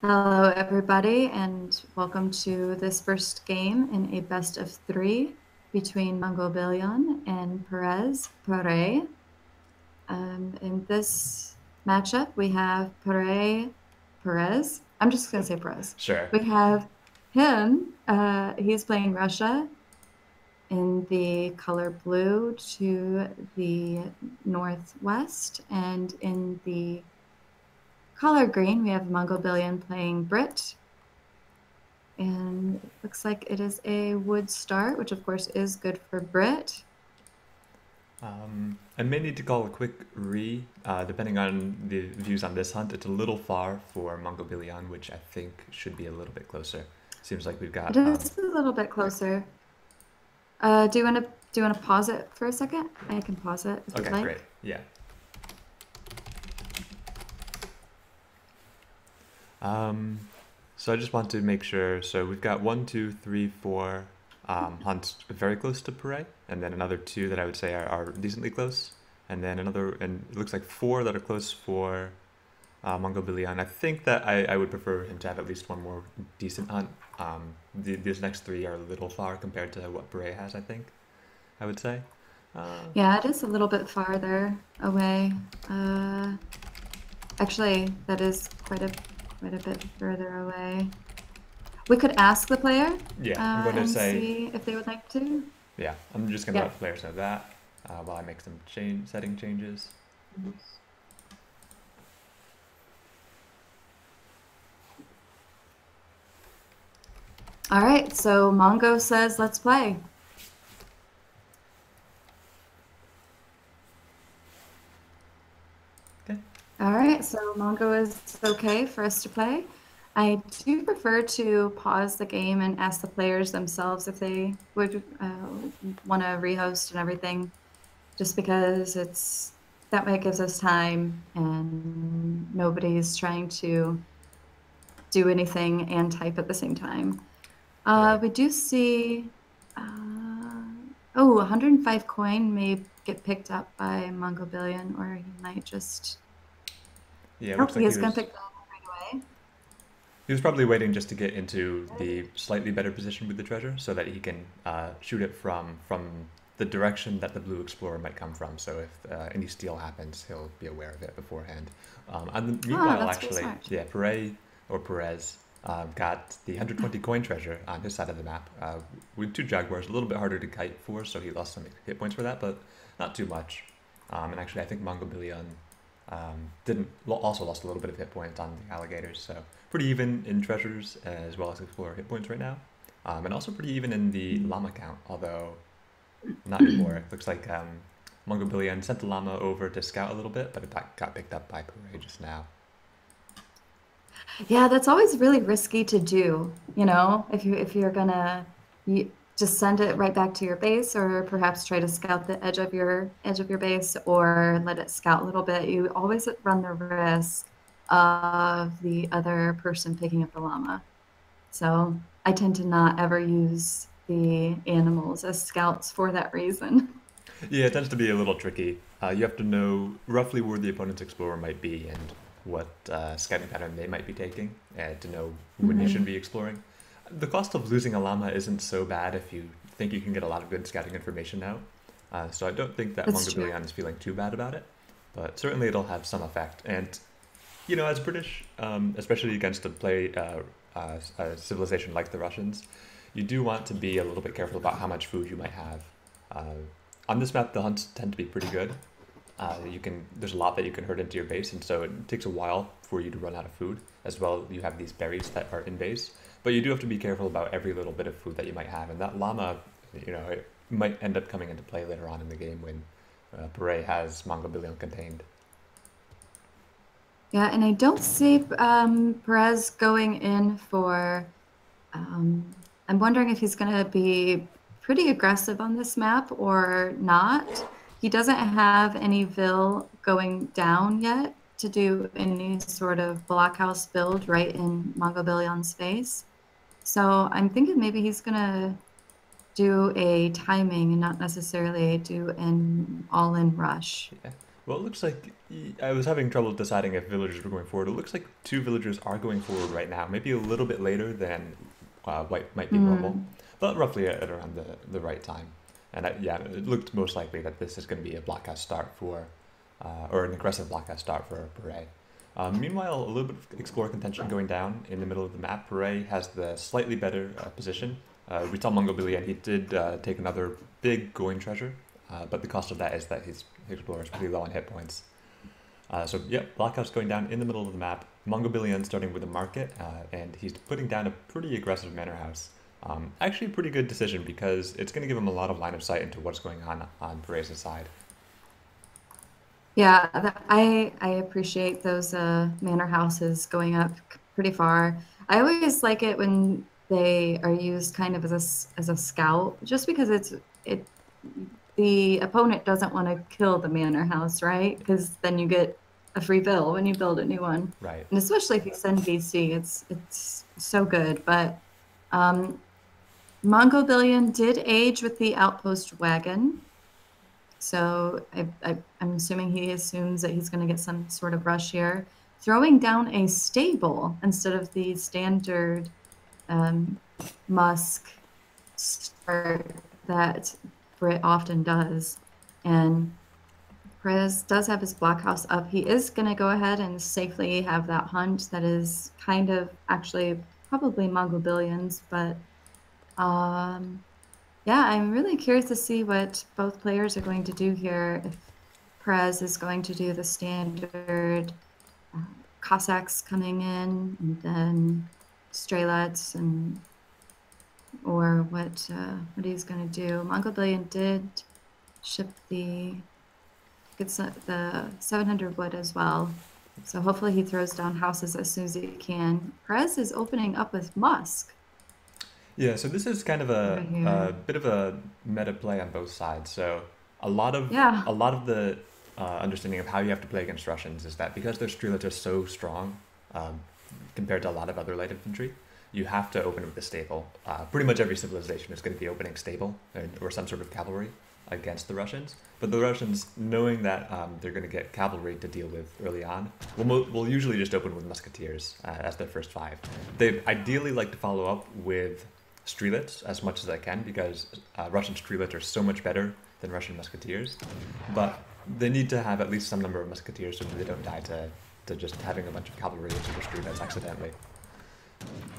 Hello, everybody, and welcome to this first game in a best of three between Mongobillione and Pérez. In this matchup, we have Pérez. I'm just going to say Pérez. Sure. We have him. He's playing Russia in the color blue to the northwest, and in the color green, we have Mongobillione playing Brit. And it looks like it is a wood start, which of course is good for Brit. I may need to call a quick depending on the views on this hunt. It's a little far for Mongobillione, which I think should be a little bit closer. Seems like we've It got. is a little bit closer. Do you want to pause it for a second? I can pause it if you'd Okay, great. like. Yeah. Um, so I just want to make sure. So we've got one, two, three, four hunts very close to Pérez, and then another two that I would say are decently close, and then and it looks like four that are close for Mongobillione. I think that I would prefer him to have at least one more decent hunt. These next three are a little far compared to what Beret has, I think, I would say. Uh, Yeah, it is a little bit farther away. Uh, Actually, that is quite a bit further away. We could ask the player yeah, I'm going to and say, see if they would like to. yeah, I'm just going to let Yep. the players know that while I make some setting changes. All right, so Mongo says, let's play. Okay. All right, so Mongo is okay for us to play. I do prefer to pause the game and ask the players themselves if they would want to rehost and everything, just because that way it gives us time and nobody's trying to do anything and type at the same time. Right. We do see, uh, 105 coin may get picked up by Mongobillion, or he might just. Yeah, it Oh, looks he like is going to pick that up right away. he was probably waiting just to get into the slightly better position with the treasure so that he can shoot it from the direction that the blue explorer might come from. So if any steal happens, he'll be aware of it beforehand. Oh, Meanwhile, that's very actually, smart. yeah, Perez got the 120 coin treasure on his side of the map with two jaguars. A little bit harder to kite for, so he lost some hit points for that, but not too much. And actually, I think Mongobillion didn't also lost a little bit of hit points on the alligators, so pretty even in treasures as well as explorer hit points right now, and also pretty even in the llama count. Although not anymore. It looks like Mongobillion sent the llama over to scout a little bit, but it got picked up by Pérez just now. Yeah, that's always really risky to do, if you're gonna just send it right back to your base, or perhaps try to scout the edge of your base, or let it scout a little bit. You always run the risk of the other person picking up the llama. So I tend to not ever use the animals as scouts for that reason. Yeah, it tends to be a little tricky. You have to know roughly where the opponent's explorer might be and what scouting pattern they might be taking to know when you should Mhm. be exploring. The cost of losing a llama isn't so bad if you think you can get a lot of good scouting information out. So I don't think that That's true. Mongobillion is feeling too bad about it, but certainly it'll have some effect. And as British, especially against a civilization like the Russians, you do want to be a little bit careful about how much food you might have. Uh, on this map, the hunts tend to be pretty good. There's a lot that you can herd into your base, and so it takes a while for you to run out of food. As well, you have these berries that are in base, but you do have to be careful about every little bit of food that you might have. And that llama, it might end up coming into play later on in the game when Pere has Mongobillion contained. Yeah, and I don't see Perez going in for. I'm wondering if he's going to be pretty aggressive on this map or not. He doesn't have any Vil going down yet to do any sort of blockhouse build right in Mongobillion's face. So I'm thinking maybe he's going to do a timing and not necessarily do an all-in rush. Yeah. Well, it looks like I was having trouble deciding if villagers were going forward. It looks like two villagers are going forward right now, maybe a little bit later than white might be normal, Hmm. but roughly at around the right time. And yeah, it looked most likely that this is going to be a blockhouse start for, or an aggressive blockhouse start for Pérez. Meanwhile, a little bit of explore contention going down in the middle of the map. Pérez has the slightly better position. We saw Mongobillione, he did take another big going treasure, but the cost of that is that his explorer is pretty low on hit points. So yeah, Blockhouse going down in the middle of the map. Mongobillione starting with a market, and he's putting down a pretty aggressive manor house. Actually, a pretty good decision because it's going to give him a lot of line of sight into what's going on Perez's side. Yeah, I appreciate those manor houses going up pretty far. I always like it when they are used kind of as as a scout, just because it the opponent doesn't want to kill the manor house, right? Because then you get a free bill when you build a new one, Right. and especially if you send VC, it's so good. But um, Mongobillion did age with the outpost wagon. So I'm assuming he assumes that he's going to get some sort of rush here, throwing down a stable instead of the standard um, Musk start that Brit often does. And Perez does have his blockhouse up. He is going to go ahead and safely have that hunt that is kind of actually probably Mongobillions, but um, yeah, I'm really curious to see what both players are going to do here. If Perez is going to do the standard uh, Cossacks coming in, and then Strelets, and or what he's going to do. Mongobillion did ship the 700 wood as well, so hopefully he throws down houses as soon as he can. Perez is opening up with Musk Yeah, so this is kind of right a here. bit of a meta play on both sides. So Yeah, a lot of the understanding of how you have to play against Russians is that because their streelets are so strong um, compared to a lot of other light infantry, you have to open with the stable. Pretty much every civilization is going to be opening stable or some sort of cavalry against the Russians. But the Russians, knowing that they're going to get cavalry to deal with early on, will usually just open with musketeers as their first five. They ideally like to follow up with Strelets as much as I can because Russian Strelets are so much better than Russian Musketeers, but they need to have at least some number of Musketeers so that they don't die to just having a bunch of cavalry and super Strelets accidentally.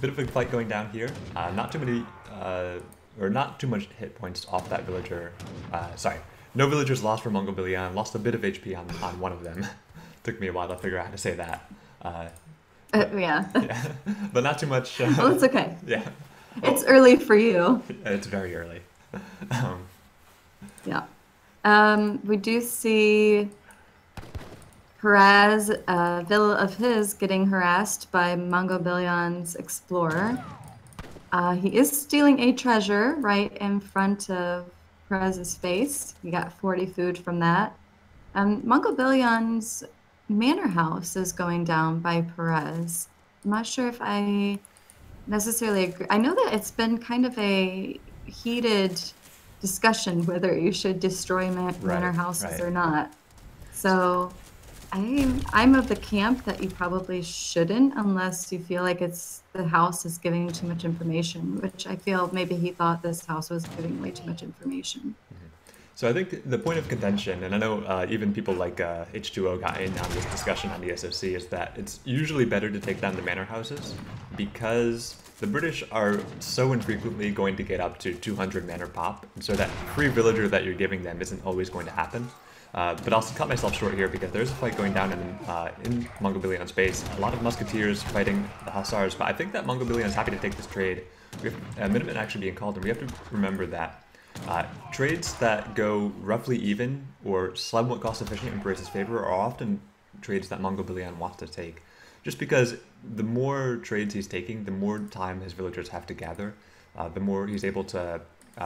Bit of a fight going down here. Not too many, or not too much hit points off that villager. Sorry, no villagers lost for Mongobillione. Lost a bit of HP on one of them. Took me a while to figure out how to say that. But yeah. yeah, but not too much. Well, it's okay. Yeah. It's Well, early for you. it's very early. Um, Yeah. We do see Perez, a villa of his, getting harassed by Mongobillion's explorer. He is stealing a treasure right in front of Perez's face. He got 40 food from that. Mongobillion's manor house is going down by Perez. I'm not sure if I necessarily agree. I know that it's been kind of a heated discussion whether you should destroy manor right, houses right. or not. So I'm of the camp that you probably shouldn't unless you feel like it's the house is giving too much information, which I feel maybe he thought this house was giving way too much information. So I think the point of contention, and I know even people like H2O got in on this discussion on the ESOC, is that it's usually better to take down the manor houses because the British are so infrequently going to get up to 200 manor pop, and so that free villager that you're giving them isn't always going to happen. But I'll cut myself short here because there's a fight going down in Mongobillion space. A lot of musketeers fighting the hussars, but I think that Mongobillion is happy to take this trade. We have Minutemen actually being called, and we have to remember that trades that go roughly even or somewhat cost efficient in Pérez's favor are often trades that Mongobillion wants to take. Just because the more trades he's taking, the more time his villagers have to gather, the more he's able to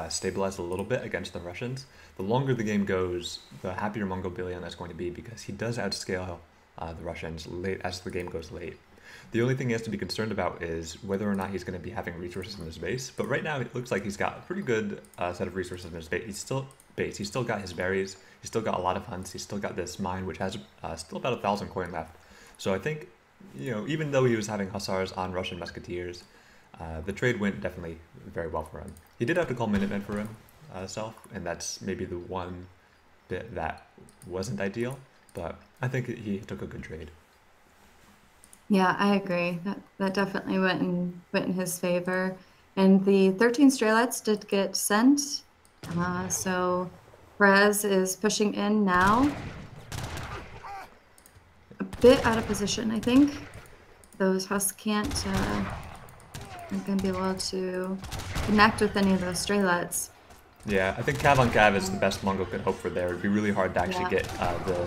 stabilize a little bit against the Russians. The longer the game goes, the happier Mongobillion is going to be because he does outscale the Russians late as the game goes late. The only thing he has to be concerned about is whether or not he's going to be having resources in his base. But right now, it looks like he's got a pretty good set of resources in his base. He's still got his berries. He's still got a lot of hunts. He's still got this mine, which has still about 1,000 coin left. So I think, even though he was having hussars on Russian musketeers, the trade went definitely very well for him. He did have to call Minutemen for himself, and that's maybe the one bit that wasn't ideal. But I think he took a good trade. Yeah, I agree. That definitely went in his favor. And the 13 Strelets did get sent. So Pérez is pushing in now. A bit out of position, I think. Those husks aren't going to be able to connect with any of those Strelets. Yeah, I think cav on cav is the best Mongol could hope for there. It'd be really hard to actually get the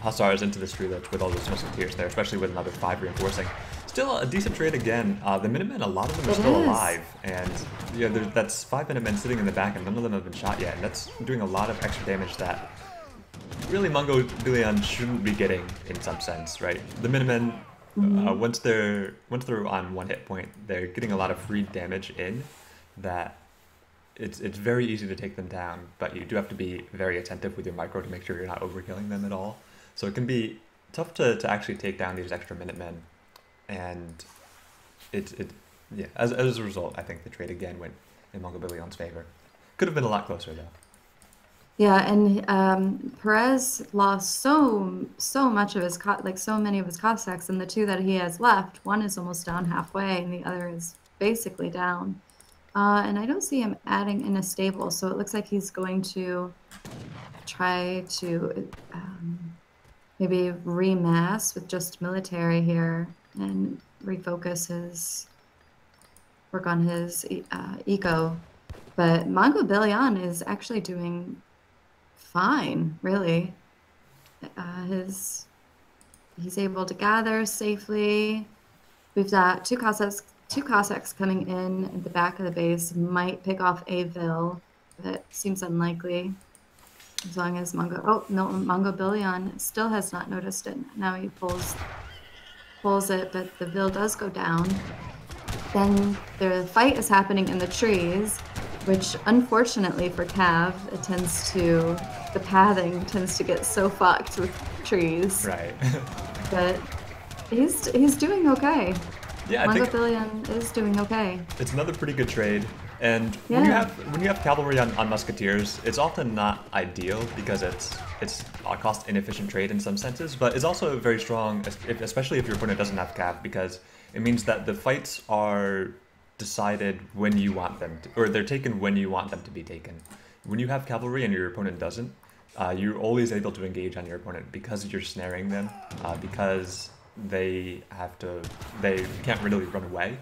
hussars into the Strelets with all those musketeers there, especially with another 5 reinforcing. Still a decent trade again. The Minutemen, a lot of them are still alive, and that's 5 Minutemen sitting in the back, and none of them have been shot yet, and that's doing a lot of extra damage that really Mongobillione shouldn't be getting in some sense, right? The Minutemen, once they're on 1 hit point, they're getting a lot of free damage in that. It's very easy to take them down, but you do have to be very attentive with your micro to make sure you're not overkilling them at all. So it can be tough to actually take down these extra Minutemen, and as a result, I think the trade again went in Mongobilione's favor. Could have been a lot closer though. Yeah, and Pérez lost so much of his so many of his Cossacks, and the 2 that he has left, one is almost down halfway, and the other is basically down. And I don't see him adding in a stable, so it looks like he's going to try to maybe remass with just military here and refocus work on his eco. But Mongobillione is actually doing fine, really. He's able to gather safely. We've got two Cossacks coming in at the back of the base. Might pick off a Vil. That seems unlikely. As long as Mongobillione still has not noticed it. Now he pulls it, but the Vil does go down. Then the fight is happening in the trees, which unfortunately for Cav, the pathing tends to get so fucked with trees. Right. But he's doing okay. Yeah, I think Mongobillione is doing okay. It's another pretty good trade. And Yeah. when you have cavalry on musketeers, it's often not ideal because it's a cost inefficient trade in some senses, but it's also very strong, especially if your opponent doesn't have cav, because it means that the fights are decided when you want them to, or they're taken when you want them to be taken. When you have cavalry and your opponent doesn't, you're always able to engage on your opponent because you're snaring them, because they can't really run away.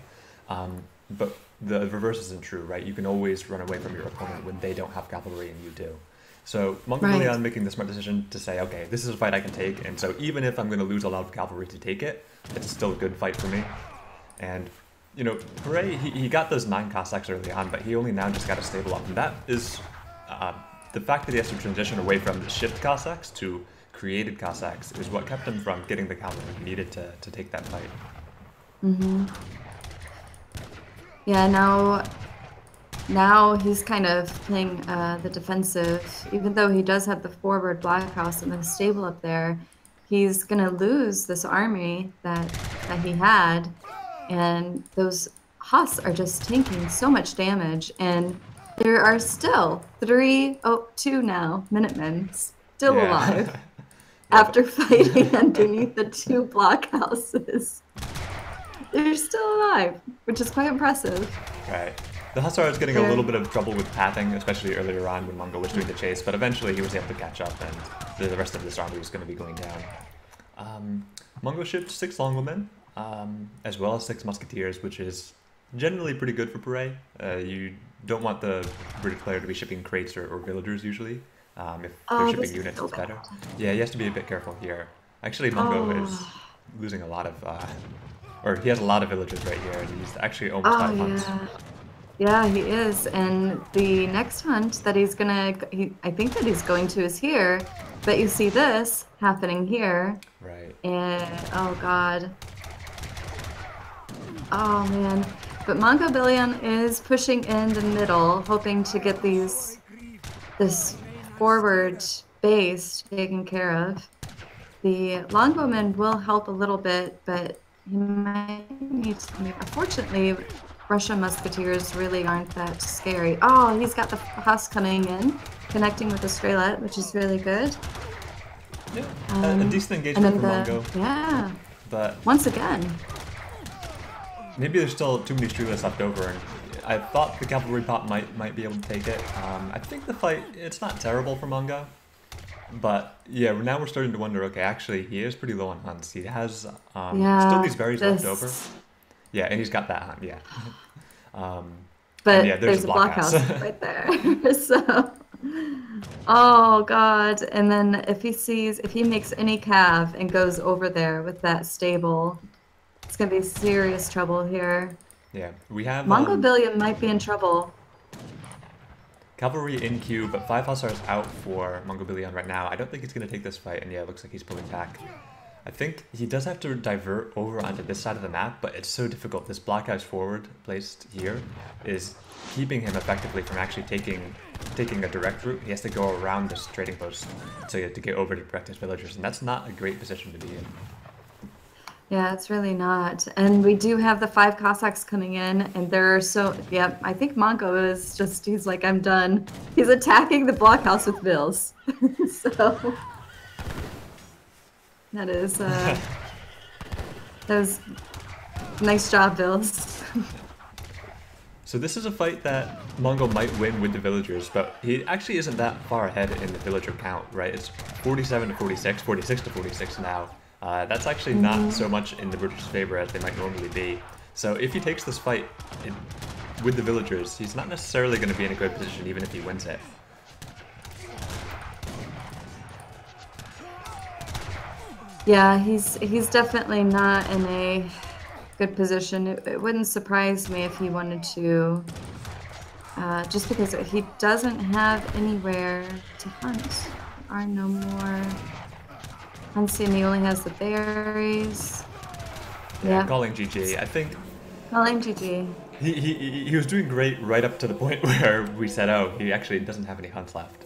But the reverse isn't true, right? You can always run away from your opponent when they don't have cavalry and you do. So Mongobillione making the smart decision to say, okay, this is a fight I can take, and so even if I'm going to lose a lot of cavalry to take it, it's still a good fight for me. And Pérez, he got those 9 Cossacks early on, but he only now just got a stable up, and that is the fact that he has to transition away from the shipped Cossacks to created Cossacks is what kept him from getting the cavalry he needed to take that fight. Mm-hmm. Yeah, now he's kind of playing the defensive. Even though he does have the forward Black House and the stable up there, he's going to lose this army that he had. And those Huss are just taking so much damage. And there are still 2 now, Minutemen, still alive. After fighting underneath the 2 blockhouses. They're still alive, which is quite impressive. Right. The Hussar is getting a little bit of trouble with pathing, especially earlier on when Mongo was doing the chase, but eventually he was able to catch up and the rest of this army was going to be going down. Mongo shipped 6 Longwomen, as well as 6 Musketeers, which is generally pretty good for Pérez. You don't want the British player to be shipping crates or villagers usually. If they're shipping units, it's better. Yeah, he has to be a bit careful here. Actually, Mongo is losing a lot of... or he has a lot of villagers right here, and he's actually almost out of hunts. Yeah, he is. And the next hunt that I think that he's going to is here. But you see this happening here. Right. And, oh god. Oh man. But Mongobillione is pushing in the middle, hoping to get this forward base taken care of. The longbowman will help a little bit, but he might need to make. Unfortunately, Russian musketeers really aren't that scary. Oh, he's got the husk coming in, connecting with the Strelet, which is really good. Yeah, a decent And engagement then for Mongo, yeah, but once again. maybe there's still too many Streelets left over, and I thought the cavalry pop might be able to take it. I think the fight, it's not terrible for Mongo, but yeah, now we're starting to wonder, okay, actually, he is pretty low on hunts. He has still Yeah, these berries left over. Yeah, and he's got that hunt, yeah. And yeah, but there's there's a a blockhouse blockhouse. right there. So, oh God. And then if he makes any cav and goes over there with that stable, it's gonna be serious trouble here. Yeah, we have Mongobillion might be in trouble. cavalry in queue, but 5 hussars out for Mongobillione right now. I don't think he's going to take this fight, and yeah, it looks like he's pulling back. I think he does have to divert over onto this side of the map, but it's so difficult. This blockhouse forward placed here is keeping him effectively from actually taking a direct route. He has to go around this trading post to get over to protect his villagers, and that's not a great position to be in. Yeah, it's really not. And we do have the 5 Cossacks coming in, and they're so, yeah, I think Mongo is just, he's like, I'm done. He's attacking the blockhouse with Bills. So, that was nice job, Bills. So this is a fight that Mongo might win with the villagers, but he actually isn't that far ahead in the villager count, right? It's 47 to 46, 46 to 46 now. That's actually not so much in the British favor as they might normally be. So if he takes this fight with the villagers, he's not necessarily going to be in a good position even if he wins it. Yeah, he's definitely not in a good position. It wouldn't surprise me if he wanted to, just because he doesn't have anywhere to hunt. There are no more hunts, and he only has the berries. Yeah, Yep. calling GG. I think Calling GG. he was doing great right up to the point where we said, oh, he actually doesn't have any hunts left.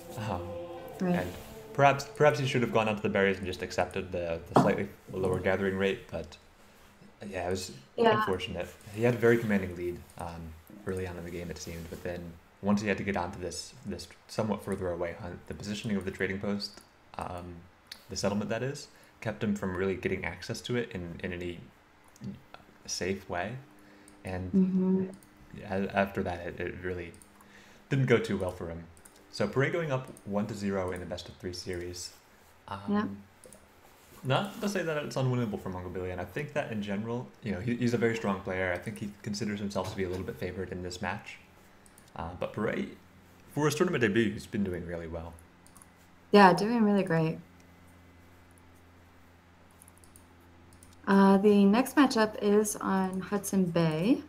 Right. And perhaps he should have gone onto the berries and just accepted the slightly lower gathering rate, but yeah, it was unfortunate. He had a very commanding lead early on in the game, it seemed, but then once he had to get onto this somewhat further away hunt, the positioning of the trading post, the settlement that is, kept him from really getting access to it in any safe way. And after that, it really didn't go too well for him. So Pérez going up 1-0 in the best of 3 series. Not to say that it's unwinnable for Mongobillione. I think that in general, he's a very strong player. I think he considers himself to be a little bit favored in this match. But Pérez, for his tournament debut, he's been doing really well. Yeah, doing really great. The next matchup is on Hudson Bay.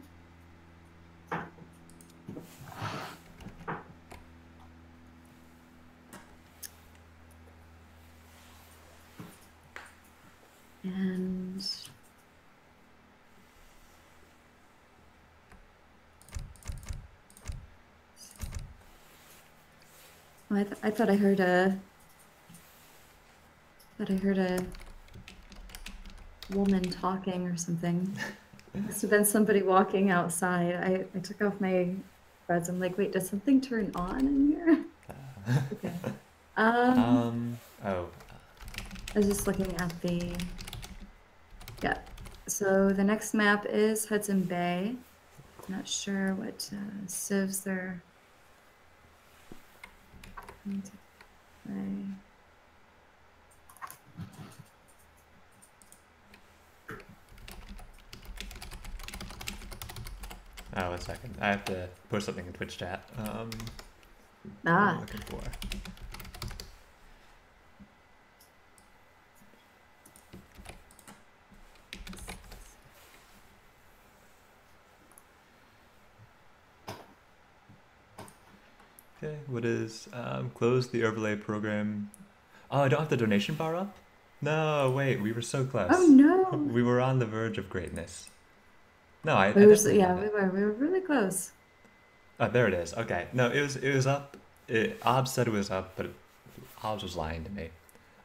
And I thought I heard a woman talking or something. Must have been somebody walking outside. I took off my threads. I'm like, wait, does something turn on in here? Okay. Oh. I was just looking at the. Yeah. So the next map is Hudson Bay. Not sure what civs they're going to play. Oh, 1 second. I have to post something in Twitch chat. What am I looking for? Okay, what is close the overlay program? Oh, I don't have the donation bar up? No, wait, we were so close. Oh no! We were on the verge of greatness. No, I We were, definitely yeah, have it. we were really close. There it is. Okay. No, it was up. Ob said it was up, but Hobbs was lying to me.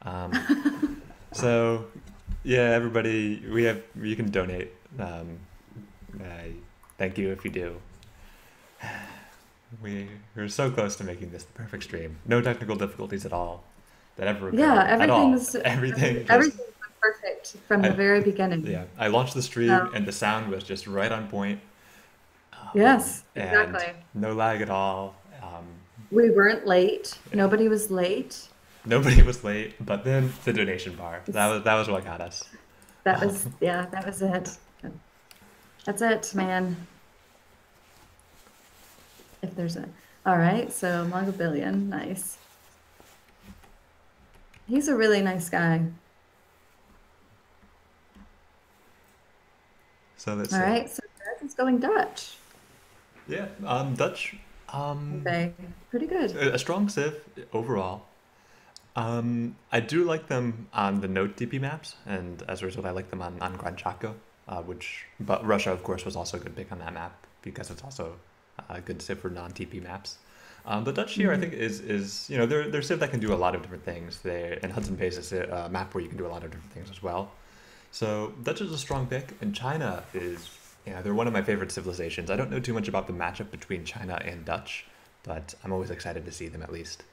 Um, so yeah, everybody, you can donate. I thank you if you do. We're so close to making this the perfect stream. No technical difficulties at all that ever Yeah, occurred at all. Everything just everything's been perfect from the I very beginning. yeah. I launched the stream So, and the sound was just right on point, yes, and exactly. no lag at all. We weren't late. Yeah. Nobody was late. Nobody was late, but then the donation bar. It's, That was what got us. that was, yeah, that was it. That's it, man. If there's a, all right. So Mongobillion, nice. He's a really nice guy. So let's All see. right. So Pérez is going Dutch. Yeah, Dutch. Okay, pretty good. A strong Civ overall. I do like them on the node DP maps, and as a result, I like them on Gran Chaco, but Russia, of course, was also a good pick on that map because it's also a good Civ for non-TP maps. The Dutch here, I think, Mhm. is they're Civ that can do a lot of different things. And Hudson Bay is a map where you can do a lot of different things as well. So Dutch is a strong pick, and China is, they're one of my favorite civilizations. I don't know too much about the matchup between China and Dutch, but I'm always excited to see them at least.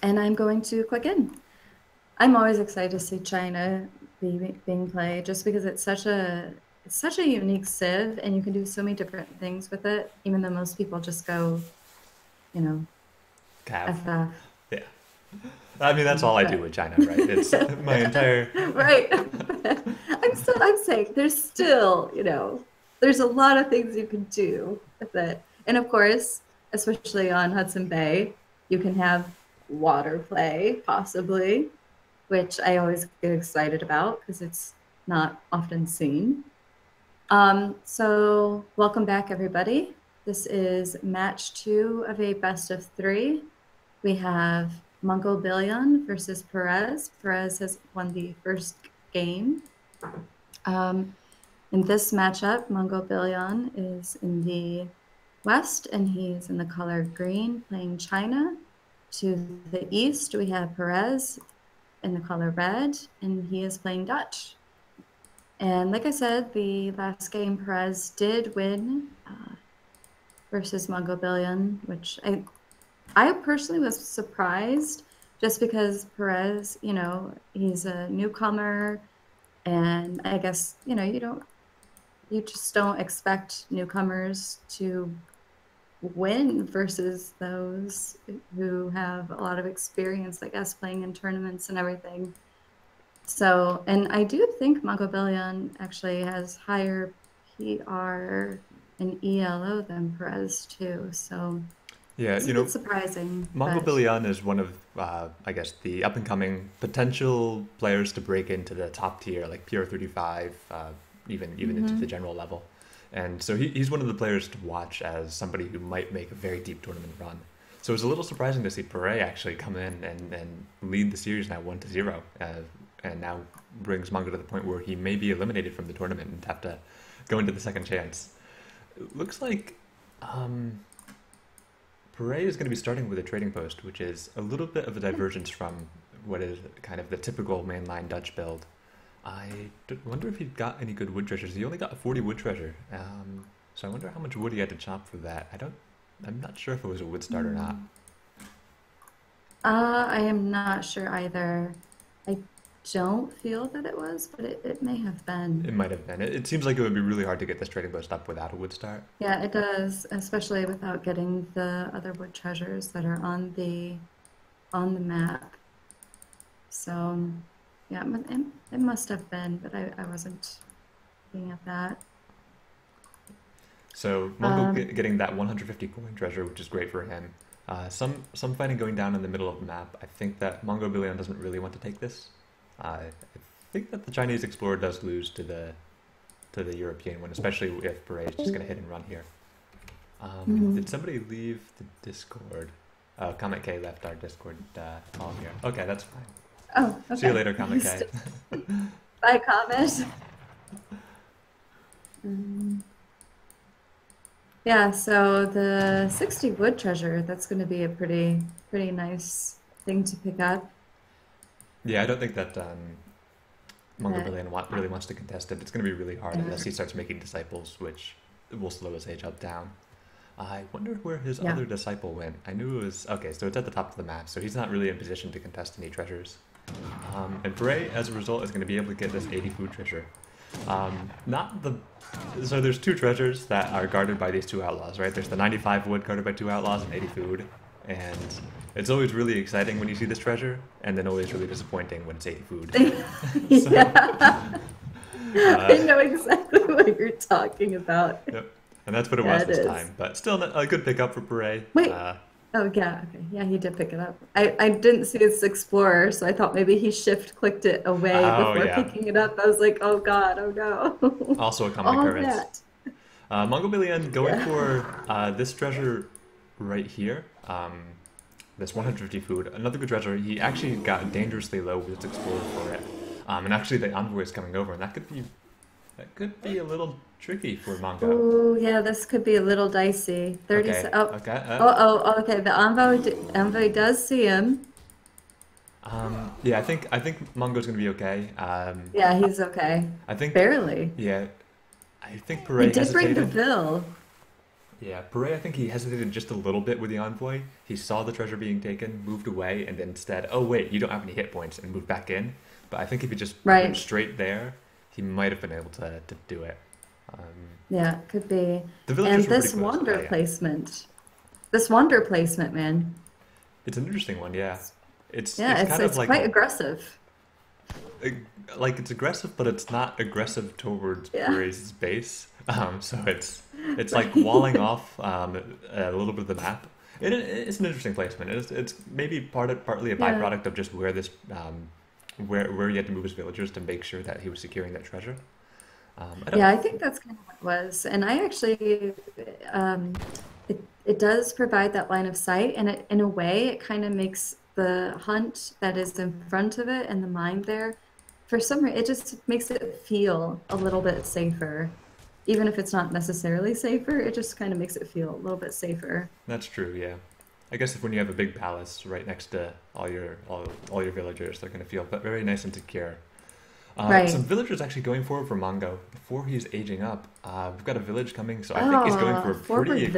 And I'm going to click in. I'm always excited to see China being played just because it's such a unique civ and you can do so many different things with it, even though most people just go, you know, Cav. FF. Yeah. I mean, that's all I do But with China, right? It's my entire. right. I'm saying there's still, there's a lot of things you can do with it. And of course, especially on Hudson Bay, you can have water play possibly, which I always get excited about because it's not often seen. So welcome back, everybody. This is match 2 of a best of 3. We have Mongobillione versus Pérez. Pérez has won the first game. In this matchup, Mongobillione is in the west and he's in the color green playing China. To the east, we have Pérez in the color red and he is playing Dutch. And like I said, the last game Pérez did win versus Mongobillione, which I personally was surprised just because Pérez, he's a newcomer and I guess, you just don't expect newcomers to win versus those who have a lot of experience, I guess, playing in tournaments and everything. So, and I do think Mongobillion actually has higher PR and ELO than Perez too. So Yeah, it's a bit surprising, but Mongobillione is one of, I guess, the up and coming potential players to break into the top tier, like PR35, even into the mhm. general level. And so he's one of the players to watch as somebody who might make a very deep tournament run. So it was a little surprising to see Pérez actually come in and lead the series now 1-0, and now brings Mongo to the point where he may be eliminated from the tournament and have to go into the second chance. It looks like Pérez is going to be starting with a trading post, which is a little bit of a divergence from what is kind of the typical mainline Dutch build. Wonder if he got any good wood treasures. He only got a 40 wood treasure, so I wonder how much wood he had to chop for that. I'm not sure if it was a wood start or not. I am not sure either. I don't feel that it was, but it may have been. It might have been. It seems like it would be really hard to get this trading post up without a wood start. Yeah, it does, especially without getting the other wood treasures that are on the map. So, yeah, it must have been, but I wasn't looking at that. So Mongo Um, getting that 150 coin treasure, which is great for him. Some fighting going down in the middle of the map. I think that Mongobillione doesn't really want to take this. I think that the Chinese explorer does lose to the European one, especially if Pérez is just going to hit and run here. Did mhm. somebody leave the Discord? Oh, Comet K left our Discord call here. Okay, that's fine. Oh, See you okay. later, Comet K. Bye, comment. Um, yeah, so the 60 wood treasure, that's going to be a pretty nice thing to pick up. Yeah, I don't think that But Mongobillione really wants to contest it. It's going to be really hard uh, unless he starts making disciples, which will slow his age up down. I wonder where his yeah. other disciple went. I knew it was... Okay, so it's at the top of the map, so he's not really in position to contest any treasures. And Pérez, as a result, is going to be able to get this 80 food treasure. Not the... So there's two treasures that are guarded by these two outlaws, right? There's the 95 wood guarded by two outlaws and 80 food. And it's always really exciting when you see this treasure, and then always really disappointing when it's 80 food. Yeah. I know exactly what you're talking about. Yep. And that's what it Yeah, was it this is. time. But still a good pickup for Pérez. Wait. Oh, yeah. Okay. Yeah, he did pick it up. I didn't see his explorer, so I thought maybe he shift clicked it away Oh, before yeah. picking it up. I was like, oh God, oh no. Also a common All occurrence. that. Mongobillione going Yeah. for this treasure right here. This 150 food. Another good treasure. He actually got dangerously low with his explorer for it. And actually the envoy is coming over, and that could be a little tricky for Mongo. Oh, yeah, this could be a little dicey. 30 Okay. oh, Okay. okay. The envoy does see him. Yeah, I think Mongo's gonna be okay. Yeah, he's okay. I think Barely. yeah, I think He Pérez did bring the hesitated. bill. Yeah, Pérez, I think he hesitated just a little bit with the envoy. He saw the treasure being taken, moved away, and then instead, oh wait, you don't have any hit points, and moved back in. But I think if he just went Right. straight there, he might have been able to do it. Um, Yeah, could be. the And villagers were pretty this close. wander Yeah. placement. This wander placement, man. It's an interesting one, yeah. It's Yeah, kind of it's like quite aggressive. like it's aggressive, but it's not aggressive towards Yeah. Pérez's base. So it's like walling off a little bit of the map. It's an interesting placement. It's maybe partly a Yeah. byproduct of just where this where he had to move his villagers to make sure that he was securing that treasure. I don't. Yeah, I think that's kind of what it was. And I actually, um, it does provide that line of sight, and in a way, it kind of makes the hunt that is in front of it and the mine there, for some reason, it just makes it feel a little bit safer. Even if it's not necessarily safer, it just kind of makes it feel a little bit safer. That's true. Yeah. I guess if when you have a big palace right next to all your villagers, they're gonna feel very nice and secure. Some Right. villagers actually going forward for Mongo before he's aging up. We've got a village coming, so I think he's going for a Forward village.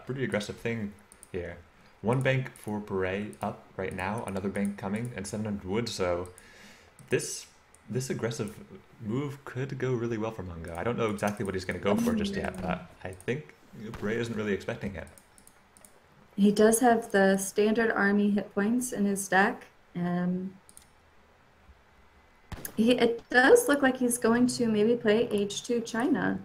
pretty aggressive thing here. One bank for Pérez up right now, another bank coming, and 700 wood. So this this aggressive move could go really well for Mongo. I don't know exactly what he's going to go for just yet, but I think Pérez isn't really expecting it. He does have the standard army hit points in his deck. It does look like he's going to maybe play H2 China.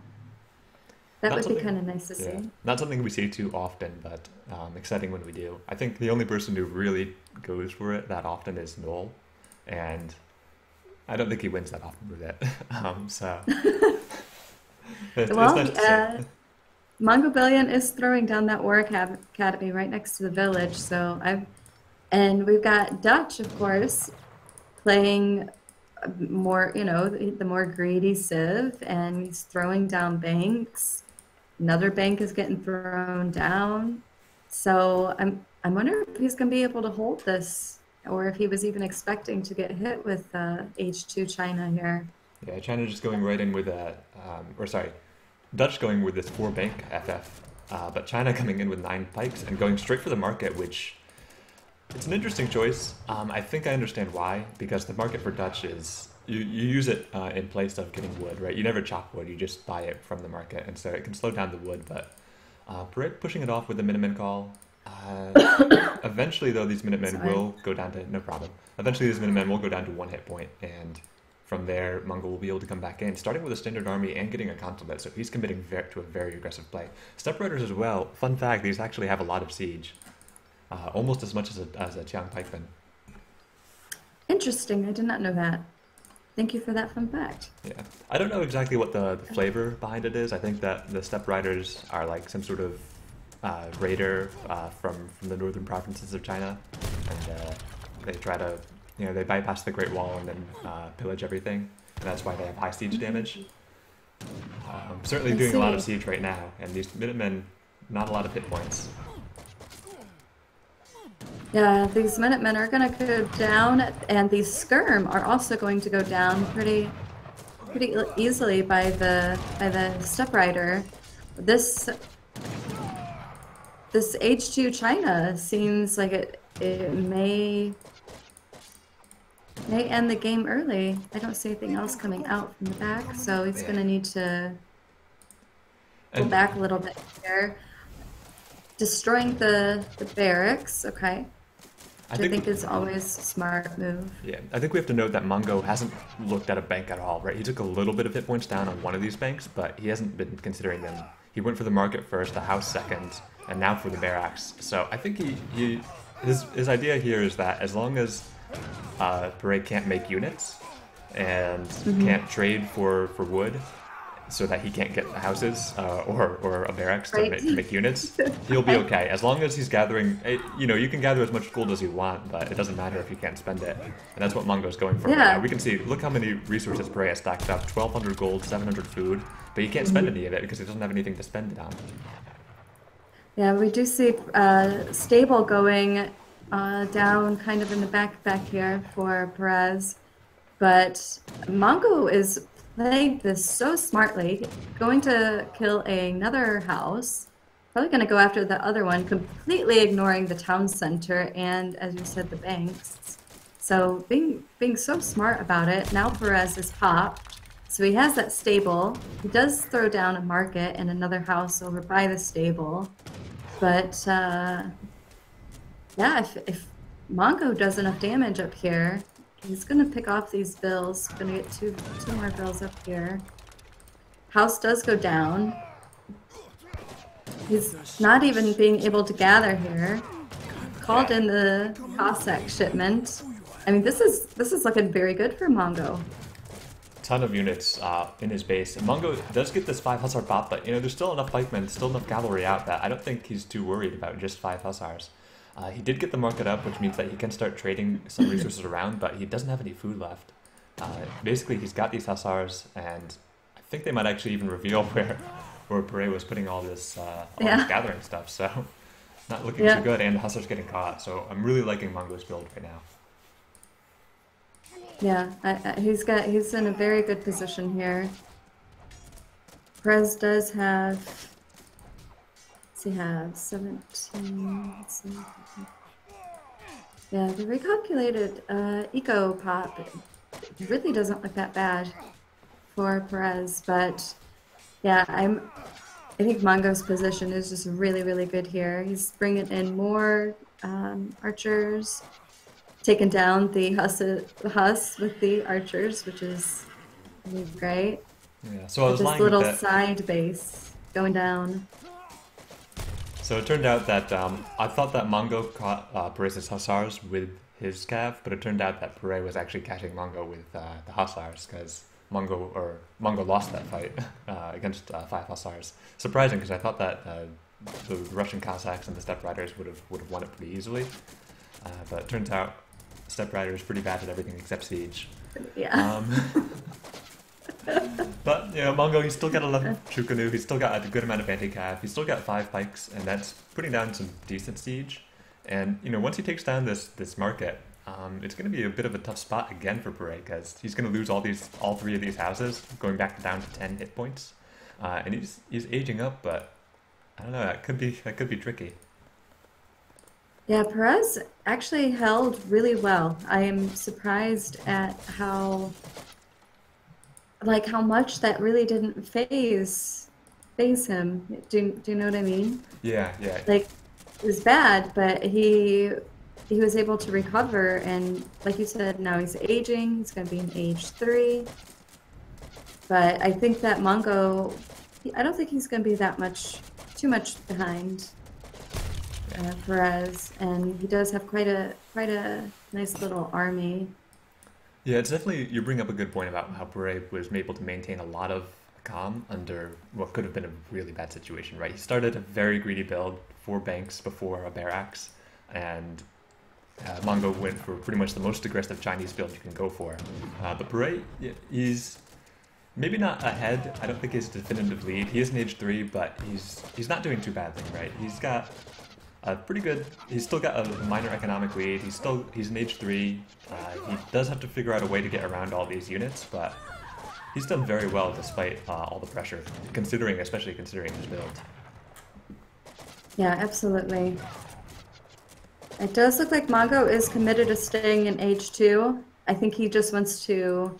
That Not would be something, kind of nice to yeah, see. not something we see too often, but exciting when we do. I think the only person who really goes for it that often is Noel, and I don't think he wins that often with it. So it's Well, nice to see. Mongobillion is throwing down that war academy right next to the village. And we've got Dutch, of course, playing more, the more greedy Civ, and he's throwing down banks. Another bank is getting thrown down. So I'm wondering if he's going to be able to hold this, or if he was even expecting to get hit with H2 China here. Yeah, China just going right in with Dutch going with this 4 bank FF, but China coming in with 9 pikes and going straight for the market, which it's an interesting choice. I think I understand why, because the market for Dutch is you use it in place of getting wood, right? You never chop wood, you just buy it from the market, and so it can slow down the wood. But Pérez pushing it off with the Minutemen call. Eventually, though, these Minutemen Sorry. will go down to no problem. Eventually, these Minutemen will go down to 1 hit point, and from there, Mongol will be able to come back in, starting with a standard army and getting a consulate. So he's committing to a very aggressive play. Step Riders as well. Fun fact: these actually have a lot of siege. Almost as much as a Chiang Pikeman. Interesting. I did not know that. Thank you for that fun fact. Yeah, I don't know exactly what the flavor behind it is. I think that the Steppe Riders are like some sort of raider from the northern provinces of China, and they try to, they bypass the Great Wall and then pillage everything, and that's why they have high siege damage. certainly I doing a lot of see. siege right now, and these Minutemen, not a lot of hit points. Yeah, these Minutemen are going to go down, and these Skirm are also going to go down pretty easily by the Step Rider. This this H2 China seems like it may end the game early. I don't see anything else coming out from the back, so he's Yeah. going to need to pull And back a little bit here. Destroying the barracks, okay. I Which I think think, is always a smart move. yeah, I think we have to note that Mongo hasn't looked at a bank at all, right? He took a little bit of hit points down on one of these banks, but he hasn't been considering them. He went for the market first, the house second, and now for the barracks. So I think his idea here is that as long as Pérez can't make units and can't trade for wood, so that he can't get houses or a barracks to, Right. to make units, he'll be okay. As long as he's gathering, you know, you can gather as much gold as you want, but it doesn't matter if you can't spend it. And that's what Mongo's going for right Yeah. now. We can see, look how many resources Pérez has stacked up: 1,200 gold, 700 food, but he can't spend any of it because he doesn't have anything to spend it on. Yeah, we do see stable going down kind of in the back here for Perez. But Mongo is playing this so smartly, going to kill another house, probably going to go after the other one, completely ignoring the town center and, as you said, the banks. So being so smart about it. Now Perez is popped, so he has that stable. He does throw down a market and another house over by the stable. But yeah, if Mongo does enough damage up here, he's gonna pick off these bills. Gonna get two more bills up here. House does go down. He's not even being able to gather here. Called in the Cossack shipment. I mean, this is looking very good for Mongo. Ton of units in his base. And Mongo does get this 5 Hussar pop, but you know, there's still enough pikemen, still enough cavalry out that I don't think he's too worried about just 5 Hussars. He did get the market up, which means that he can start trading some resources around, but he doesn't have any food left. Basically, he's got these Hussars, and I think they might actually even reveal where Pérez was putting all this gathering stuff, so not looking too good, and the Hussars getting caught, so I'm really liking Mongo's build right now. Yeah, he's in a very good position here. Pérez does have, what's he have? 17. Let's see. Yeah, the recalculated eco pop really doesn't look that bad for Pérez, but yeah, I think Mongo's position is just really, really good here. He's bringing in more archers, taking down the Huss with the archers, which is really great. Yeah, so I was this lying little with that. side base going down. So it turned out that I thought that Mongo caught Pérez's Hussars with his cav, but it turned out that Pérez was actually catching Mongo with the Hussars, because Mongo lost that fight against 5 Hussars. Surprising, because I thought that the Russian Cossacks and the Steppe Riders would have won it pretty easily, but it turns out Steppe Rider is pretty bad at everything except siege. Yeah. But you know, Mongo, he's still got a lot of Chukanu, he's still got a good amount of anti-cav, he's still got 5 pikes, and that's putting down some decent siege. And you know, once he takes down this market, it's going to be a bit of a tough spot again for Pérez, because he's going to lose all 3 of these houses, going back down to 10 hit points. And he's aging up, but I don't know, that could be tricky. Yeah, Pérez actually held really well. I am surprised at how much that really didn't phase him. Do you know what I mean? Yeah. Like, it was bad, but he was able to recover, and like you said, now he's aging. He's going to be in age 3. But I think that Mongo, I don't think he's going to be too much behind Pérez, and he does have quite a nice little army. Yeah, it's definitely, you bring up a good point about how Pérez was able to maintain a lot of calm under what could have been a really bad situation, right? He started a very greedy build, 4 banks before a barracks, and Mongo went for pretty much the most aggressive Chinese build you can go for. But Pérez, maybe not ahead. I don't think he's a definitive lead. He is in age 3, but he's not doing too badly, right? He's got a pretty good. He's still got a minor economic lead. He's in age 3. He does have to figure out a way to get around all these units, but he's done very well despite all the pressure, especially considering his build. Yeah, absolutely. It does look like Mongo is committed to staying in H2. I think he just wants to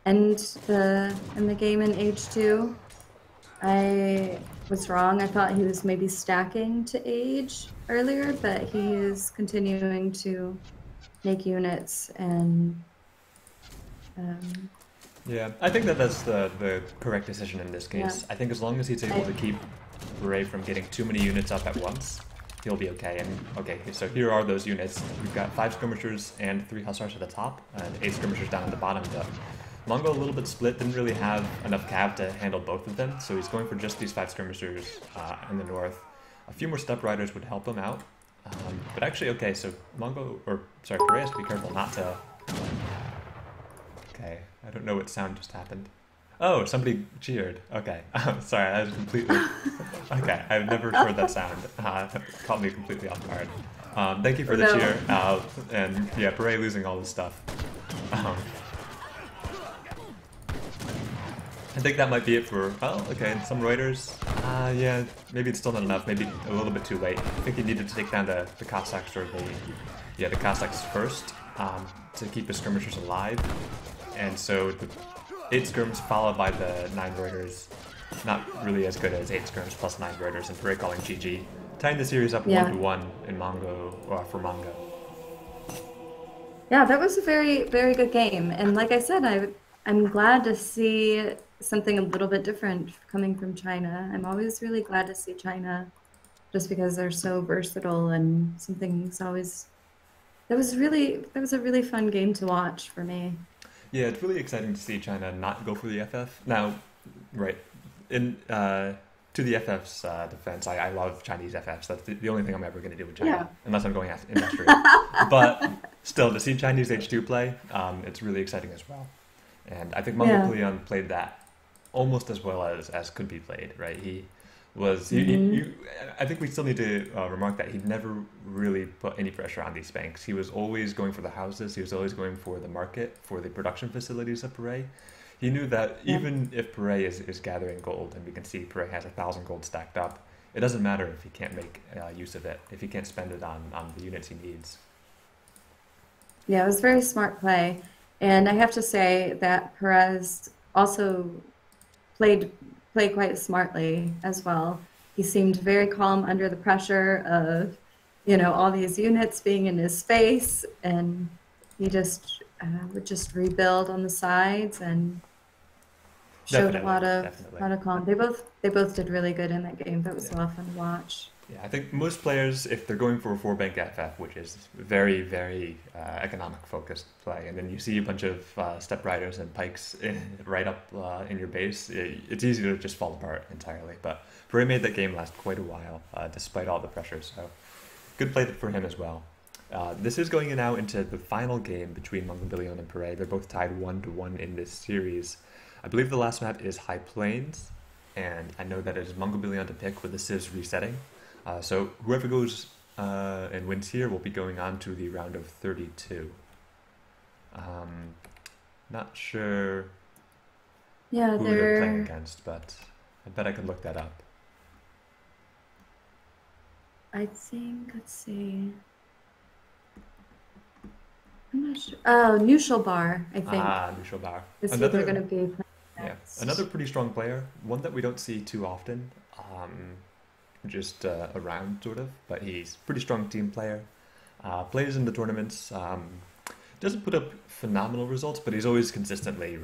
end the game in H2. I was wrong. I thought he was maybe stacking to age earlier, but he is continuing to make units and yeah, I think that's the correct decision in this case. Yeah. I think as long as he's able to keep Pérez from getting too many units up at once, he'll be okay. And okay, so here are those units. We've got 5 skirmishers and 3 hussars at the top, and 8 skirmishers down at the bottom. But Mongo a little bit split, didn't really have enough cav to handle both of them, so he's going for just these 5 skirmishers in the north. A few more step riders would help him out. But actually, okay, so Pérez has to be careful not to... Okay, I don't know what sound just happened. Oh, somebody cheered. Okay, sorry, I was completely... Okay, I've never heard that sound. Caught me completely off guard. Thank you for the cheer. And yeah, Pérez losing all this stuff. I think that might be it for... Oh, okay, some Reuters. Yeah, maybe it's still not enough. Maybe a little bit too late. I think he needed to take down the Cossacks or the Cossacks first to keep his skirmishers alive. And so the 8 skirms followed by the 9 Reuters. Not really as good as 8 skirms plus 9 Reuters, and Pérez calling GG. Tying the series up 1-1 in for Mongo. Yeah, that was a very, very good game. And like I said, I'm glad to see something a little bit different coming from China. I'm always really glad to see China just because they're so versatile and something's always... That was a really fun game to watch for me. Yeah, it's really exciting to see China not go for the FF. Now, right, to the FF's defense, I love Chinese FFs. That's the only thing I'm ever going to do with China, unless I'm going after industry. But still, to see Chinese H2 play, it's really exciting as well. And I think Mongobillione played that almost as well as could be played, right? He was... I think we still need to remark that he never really put any pressure on these banks. He was always going for the houses. He was always going for the market, for the production facilities of Pérez. He knew that even if Pérez is gathering gold, and we can see Pérez has 1,000 gold stacked up, it doesn't matter if he can't make use of it, if he can't spend it on the units he needs. Yeah, it was a very smart play. And I have to say that Pérez also played quite smartly as well. He seemed very calm under the pressure of, all these units being in his face, and he just would just rebuild on the sides and showed a lot of calm. They both did really good in that game. That was a lot of fun to watch. Yeah, I think most players, if they're going for a 4-bank FF, which is very, very economic focused play, and then you see a bunch of step riders and pikes right up in your base, it's easy to just fall apart entirely. But Pérez made that game last quite a while, despite all the pressure, so good play for him as well. This is going now into the final game between Mongobillione and Pérez. They're both tied 1-1 in this series. I believe the last map is High Plains, and I know that it is Mongobillione to pick with the civs resetting. So whoever goes and wins here will be going on to the round of 32. Not sure who they're playing against, but I bet I could look that up. I think, let's see. I'm not sure. Oh, Neutral Bar, I think. Neutral Bar. Is who they're going to be playing next. Yeah, another pretty strong player. One that we don't see too often. Just around, sort of, but he's a pretty strong team player. Plays in the tournaments. Doesn't put up phenomenal results, but he's always consistently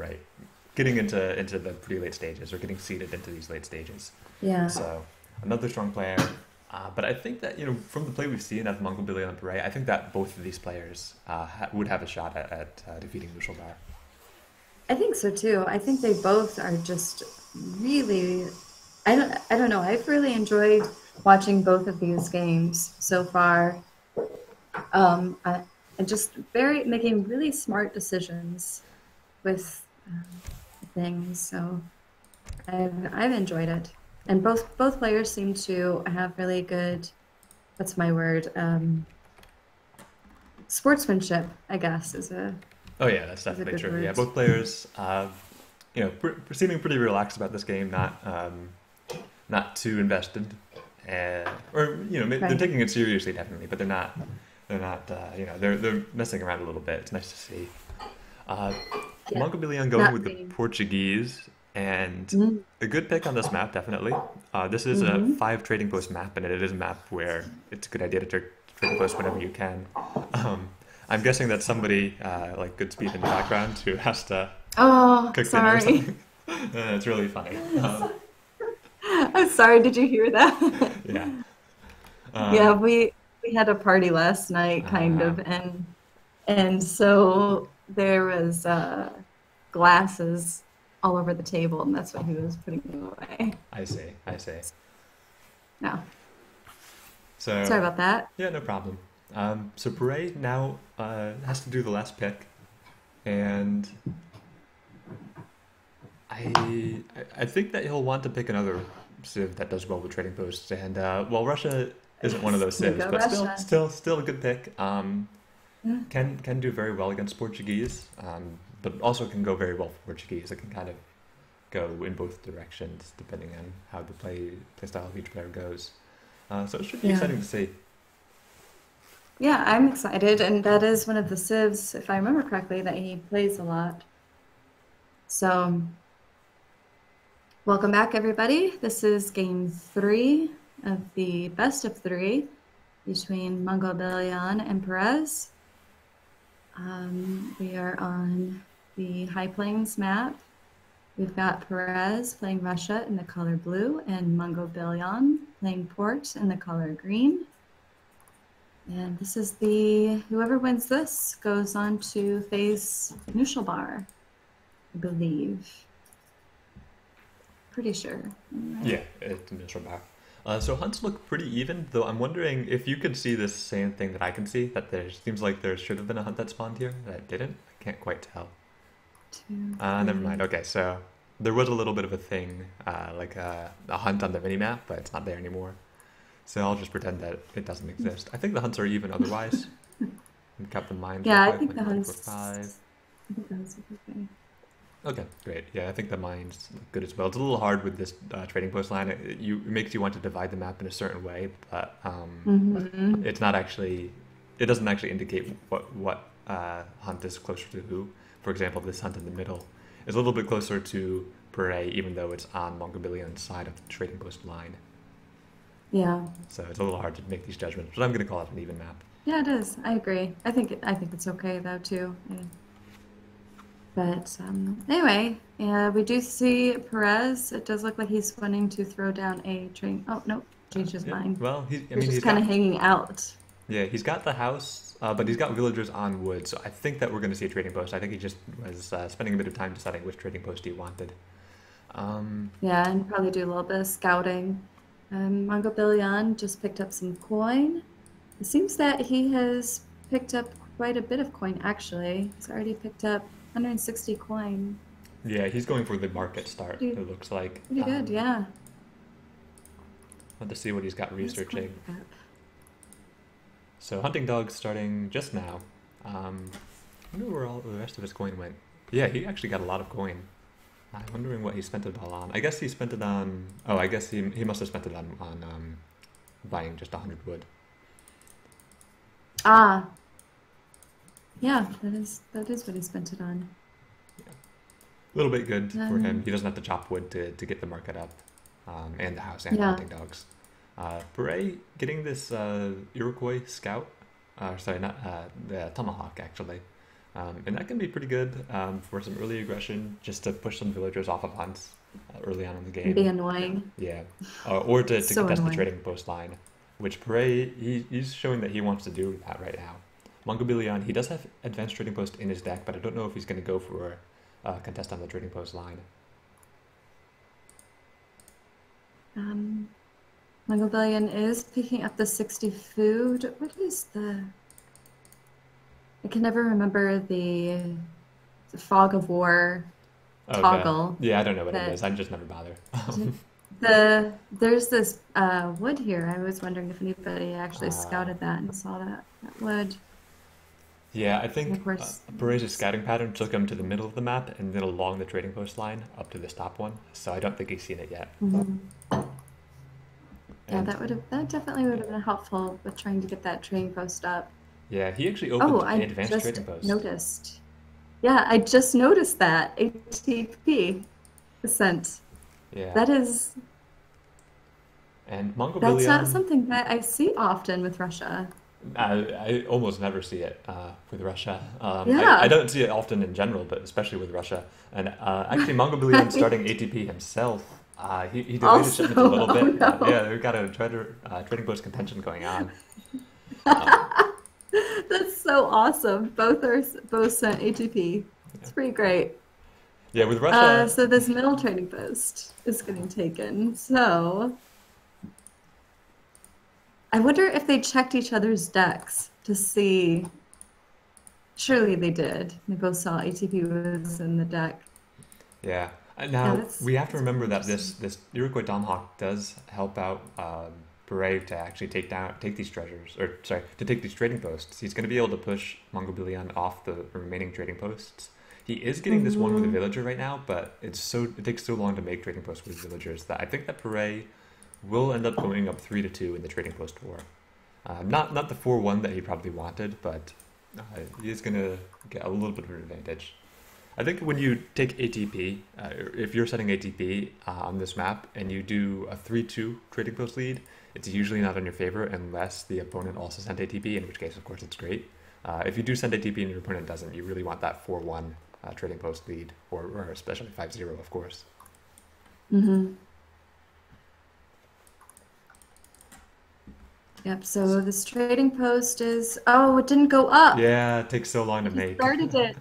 getting into the pretty late stages or getting seeded into these late stages. Yeah. So another strong player. But I think that from the play we've seen of Mongobillione and Pérez, I think that both of these players would have a shot at defeating Neutral Bar. I think so too. I think they both are just really... I don't know. I've really enjoyed watching both of these games so far. And just making really smart decisions with things. So I've enjoyed it, and both players seem to have really good, what's my word, sportsmanship, I guess, Oh yeah, that's is a definitely good true. Yeah, word. both players, seeming pretty relaxed about this game, not too invested, or they're Right. taking it seriously definitely, but they're not they're messing around a little bit. It's nice to see. Uh, Yeah. Mongobillione going Not with the being. Portuguese, and Mm-hmm. a good pick on this map definitely. This is a Mm-hmm. 5 trading post map, and it is a map where it's a good idea to trading post whenever you can. Um, I'm guessing that somebody like Goodspeed in the background who has to Oh, cook dinner or sorry. something. It's really funny. I'm sorry. Did you hear that? Yeah. Yeah, Um, we had a party last night, kind uh, of, and so there was glasses all over the table, and that's what he was putting away. I see. I see. No, sorry So, about that. yeah, no problem. So Pérez now has to do the last pick, and I think that he'll want to pick another civ that does well with trading posts. And well, Russia isn't one of those We civs, go but still, Russia. still, still a good pick. Yeah. Can do very well against Portuguese, but also can go very well for Portuguese. It can kind of go in both directions depending on how the play style of each player goes. So it should be Yeah. exciting to see. Yeah, I'm excited, and that is one of the civs, if I remember correctly, that he plays a lot. So, welcome back, everybody. This is game 3 of the best of 3 between Mongobillione and Pérez. We are on the High Plains map. We've got Pérez playing Russia in the color blue and Mongobillione playing Port in the color green. And this is whoever wins this goes on to face Neutral Bar, I believe. Pretty sure. Right? Yeah, it's neutral back. So hunts look pretty even, though I'm wondering if you could see this same thing that I can see, that there seems like there should have been a hunt that spawned here that didn't. I can't quite tell. Two, Never mind. three. Okay, so there was a little bit of a thing, like a hunt on the minimap, but it's not there anymore. So I'll just pretend that it doesn't exist. I think the hunts are even otherwise. And kept the mines for Yeah, I think the 5.345. hunts. I think the hunts are okay. Okay, great. Yeah, I think the mine's good as well. It's a little hard with this trading post line. It makes you want to divide the map in a certain way, but Mm-hmm. it's not actually. It doesn't actually indicate what hunt is closer to who. For example, this hunt in the middle is a little bit closer to Pérez, even though it's on Mongobillione's side of the trading post line. Yeah. So it's a little hard to make these judgments. But I'm going to call it an even map. Yeah, it is. I agree. I think it's okay though too. Yeah. But anyway, yeah, we do see Pérez. It does look like he's wanting to throw down a train. Oh no, changed his Yeah. mind. Well, I He's mean, just he's kind of got. hanging out. Yeah, he's got the house, but he's got villagers on wood, so I think that we're going to see a trading post. I think he just was spending a bit of time deciding which trading post he wanted. Um, Yeah, and probably do a little bit of scouting. Mongobillion just picked up some coin. It seems that he has picked up quite a bit of coin, actually. He's already picked up 160 coin. yeah, he's going for the market start, Pretty, it looks like. pretty good, yeah. Want to see what he's got Nice coin researching. pickup. So, hunting dogs starting just now. I wonder where all the rest of his coin went. Yeah, he actually got a lot of coin. I'm wondering what he spent it all on. I guess he spent it on. Oh, I guess he must have spent it on buying just 100 wood. Ah, yeah, that is what he spent it on. A little bit good for him. Um, He doesn't have to chop wood to get the market up, and the house and the yeah, hunting dogs. Beret getting this Iroquois scout, sorry, not the tomahawk actually, and that can be pretty good for some early aggression, just to push some villagers off of hunts early on in the can be game. annoying. Yeah, or to So contest the annoying. trading post line, which Beret he's showing that he wants to do that right now. Mongobillion, he does have advanced trading post in his deck, but I don't know if he's going to go for contest on the trading post line. Um, Mongobillion is picking up the 60 food. What is I can never remember the fog of war Oh, toggle yeah, I don't know what it that is. I just never bother. there's this wood here. I was wondering if anybody actually Uh, scouted that and saw that wood. yeah, I And think of course, Perez's scouting pattern took him to the middle of the map and then along the trading post line up to this top one. So I don't think he's seen it yet. mhm. Yeah, And that definitely would yeah, have been helpful with trying to get that trading post up. yeah, he actually Oh, opened the I advanced just trading post. noticed. Yeah, I just noticed that ATP percent. Yeah, That is and that's not Mongobillione, something that I see often with Russia. I almost never see it with Russia. I Yeah. don't see it often in general, but especially with Russia. And actually, Mongobillione starting ATP himself, he delayed his Also, shipment a little oh bit, but no. yeah, we've got a trading post contention going on. Uh, That's so awesome. Both sent ATP. It's pretty great. yeah, with Russia, So this middle trading post is getting taken. So I wonder if they checked each other's decks to see. Surely they did. They both saw ATP was in the deck. yeah. Yeah, Now we have to that's remember pretty that this interesting. this Iroquois Tomahawk does help out Pérez to actually take these treasures, or sorry, to take these trading posts. He's going to be able to push Mongobillion off the remaining trading posts. He is getting this one with a Hmm. villager right now, but it takes so long to make trading posts with villagers that I think that Pérez will end up going up 3-2 in the trading post war. Not the 4-1 that he probably wanted, but he is going to get a little bit of an advantage. I think when you take ATP, if you're setting ATP on this map and you do a 3-2 trading post lead, it's usually not in your favor unless the opponent also sent ATP, in which case, of course, it's great. If you do send ATP and your opponent doesn't, you really want that 4-1 trading post lead, or especially 5-0, of course. Hmm. Yep. So this trading post is, oh, it didn't go up. Yeah, it takes so long to He make. started it.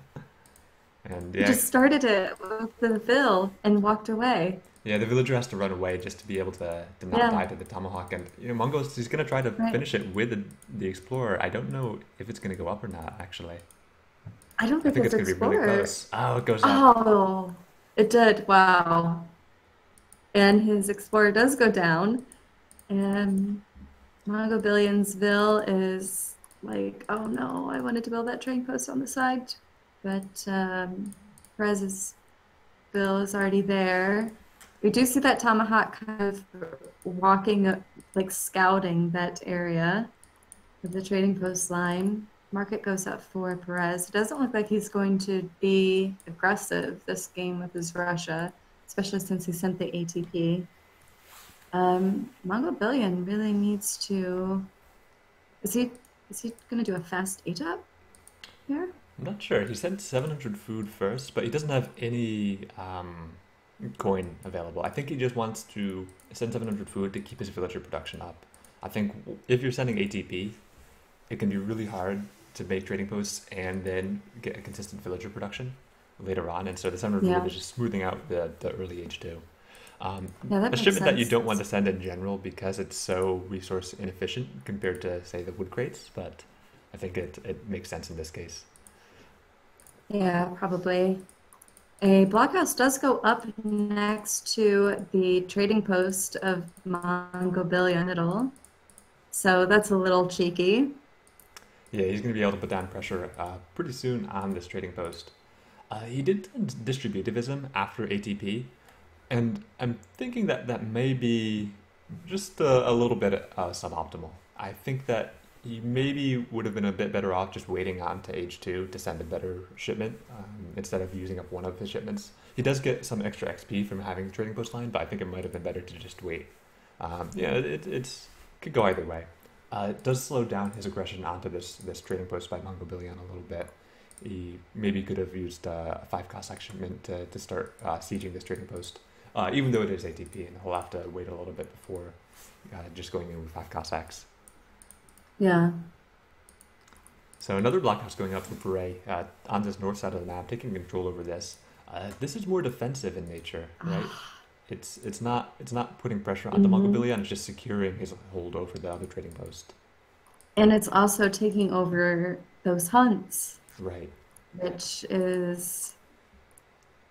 And He yeah, just started it with the bill and walked away. yeah, the villager has to run away just to be able to not die Yeah, to the tomahawk. And Mongo's he's gonna try to right. finish it with the explorer. I don't know if it's gonna go up or not. Actually, I don't I think think it's it's gonna be really Explorer. close. Oh, it goes up. Oh, it did. Wow. And his Explorer does go down. And Mongobillionsville is like, oh no, I wanted to build that trading post on the side. But Perez's bill is already there. We do see that Tomahawk kind of walking, like scouting that area of the trading post line. Market goes up for Perez. It doesn't look like he's going to be aggressive this game with his Russia, especially since he sent the ATP. Mongobillion really needs to. Is he going to do a fast ATAP here? I'm not sure. He sent 700 food first, but he doesn't have any coin available. I think he just wants to send 700 food to keep his villager production up. I think if you're sending ATP, it can be really hard to make trading posts and then get a consistent villager production later on. And so the 700 food Yeah, is just smoothing out the early H2. Um, yeah, that a makes shipment that you sense. don't want to send in general because it's so resource inefficient compared to, say, the wood crates, but I think it makes sense in this case. Yeah, probably. A blockhouse does go up next to the trading post of Mongobillion Middle, so that's a little cheeky. Yeah, he's going to be able to put down pressure pretty soon on this trading post. He did distributivism after ATP, and I'm thinking that that may be just a little bit suboptimal. I think that he maybe would have been a bit better off just waiting on to H2 to send a better shipment instead of using up one of his shipments. He does get some extra XP from having the trading post line, but I think it might have been better to just wait. Yeah, it's could go either way. It does slow down his aggression onto this trading post by Mongobillion a little bit. He maybe could have used a 5 Cossack shipment to start sieging this trading post, even though it is ATP, and he'll have to wait a little bit before just going in with 5 Cossacks. Yeah. So another blockhouse going up for Pérez on this north side of the map, taking control over this. This is more defensive in nature, right? It's not putting pressure onto Hmm. Mongobillion, it's just securing his hold over the other trading post. And it's also taking over those hunts, Right. which is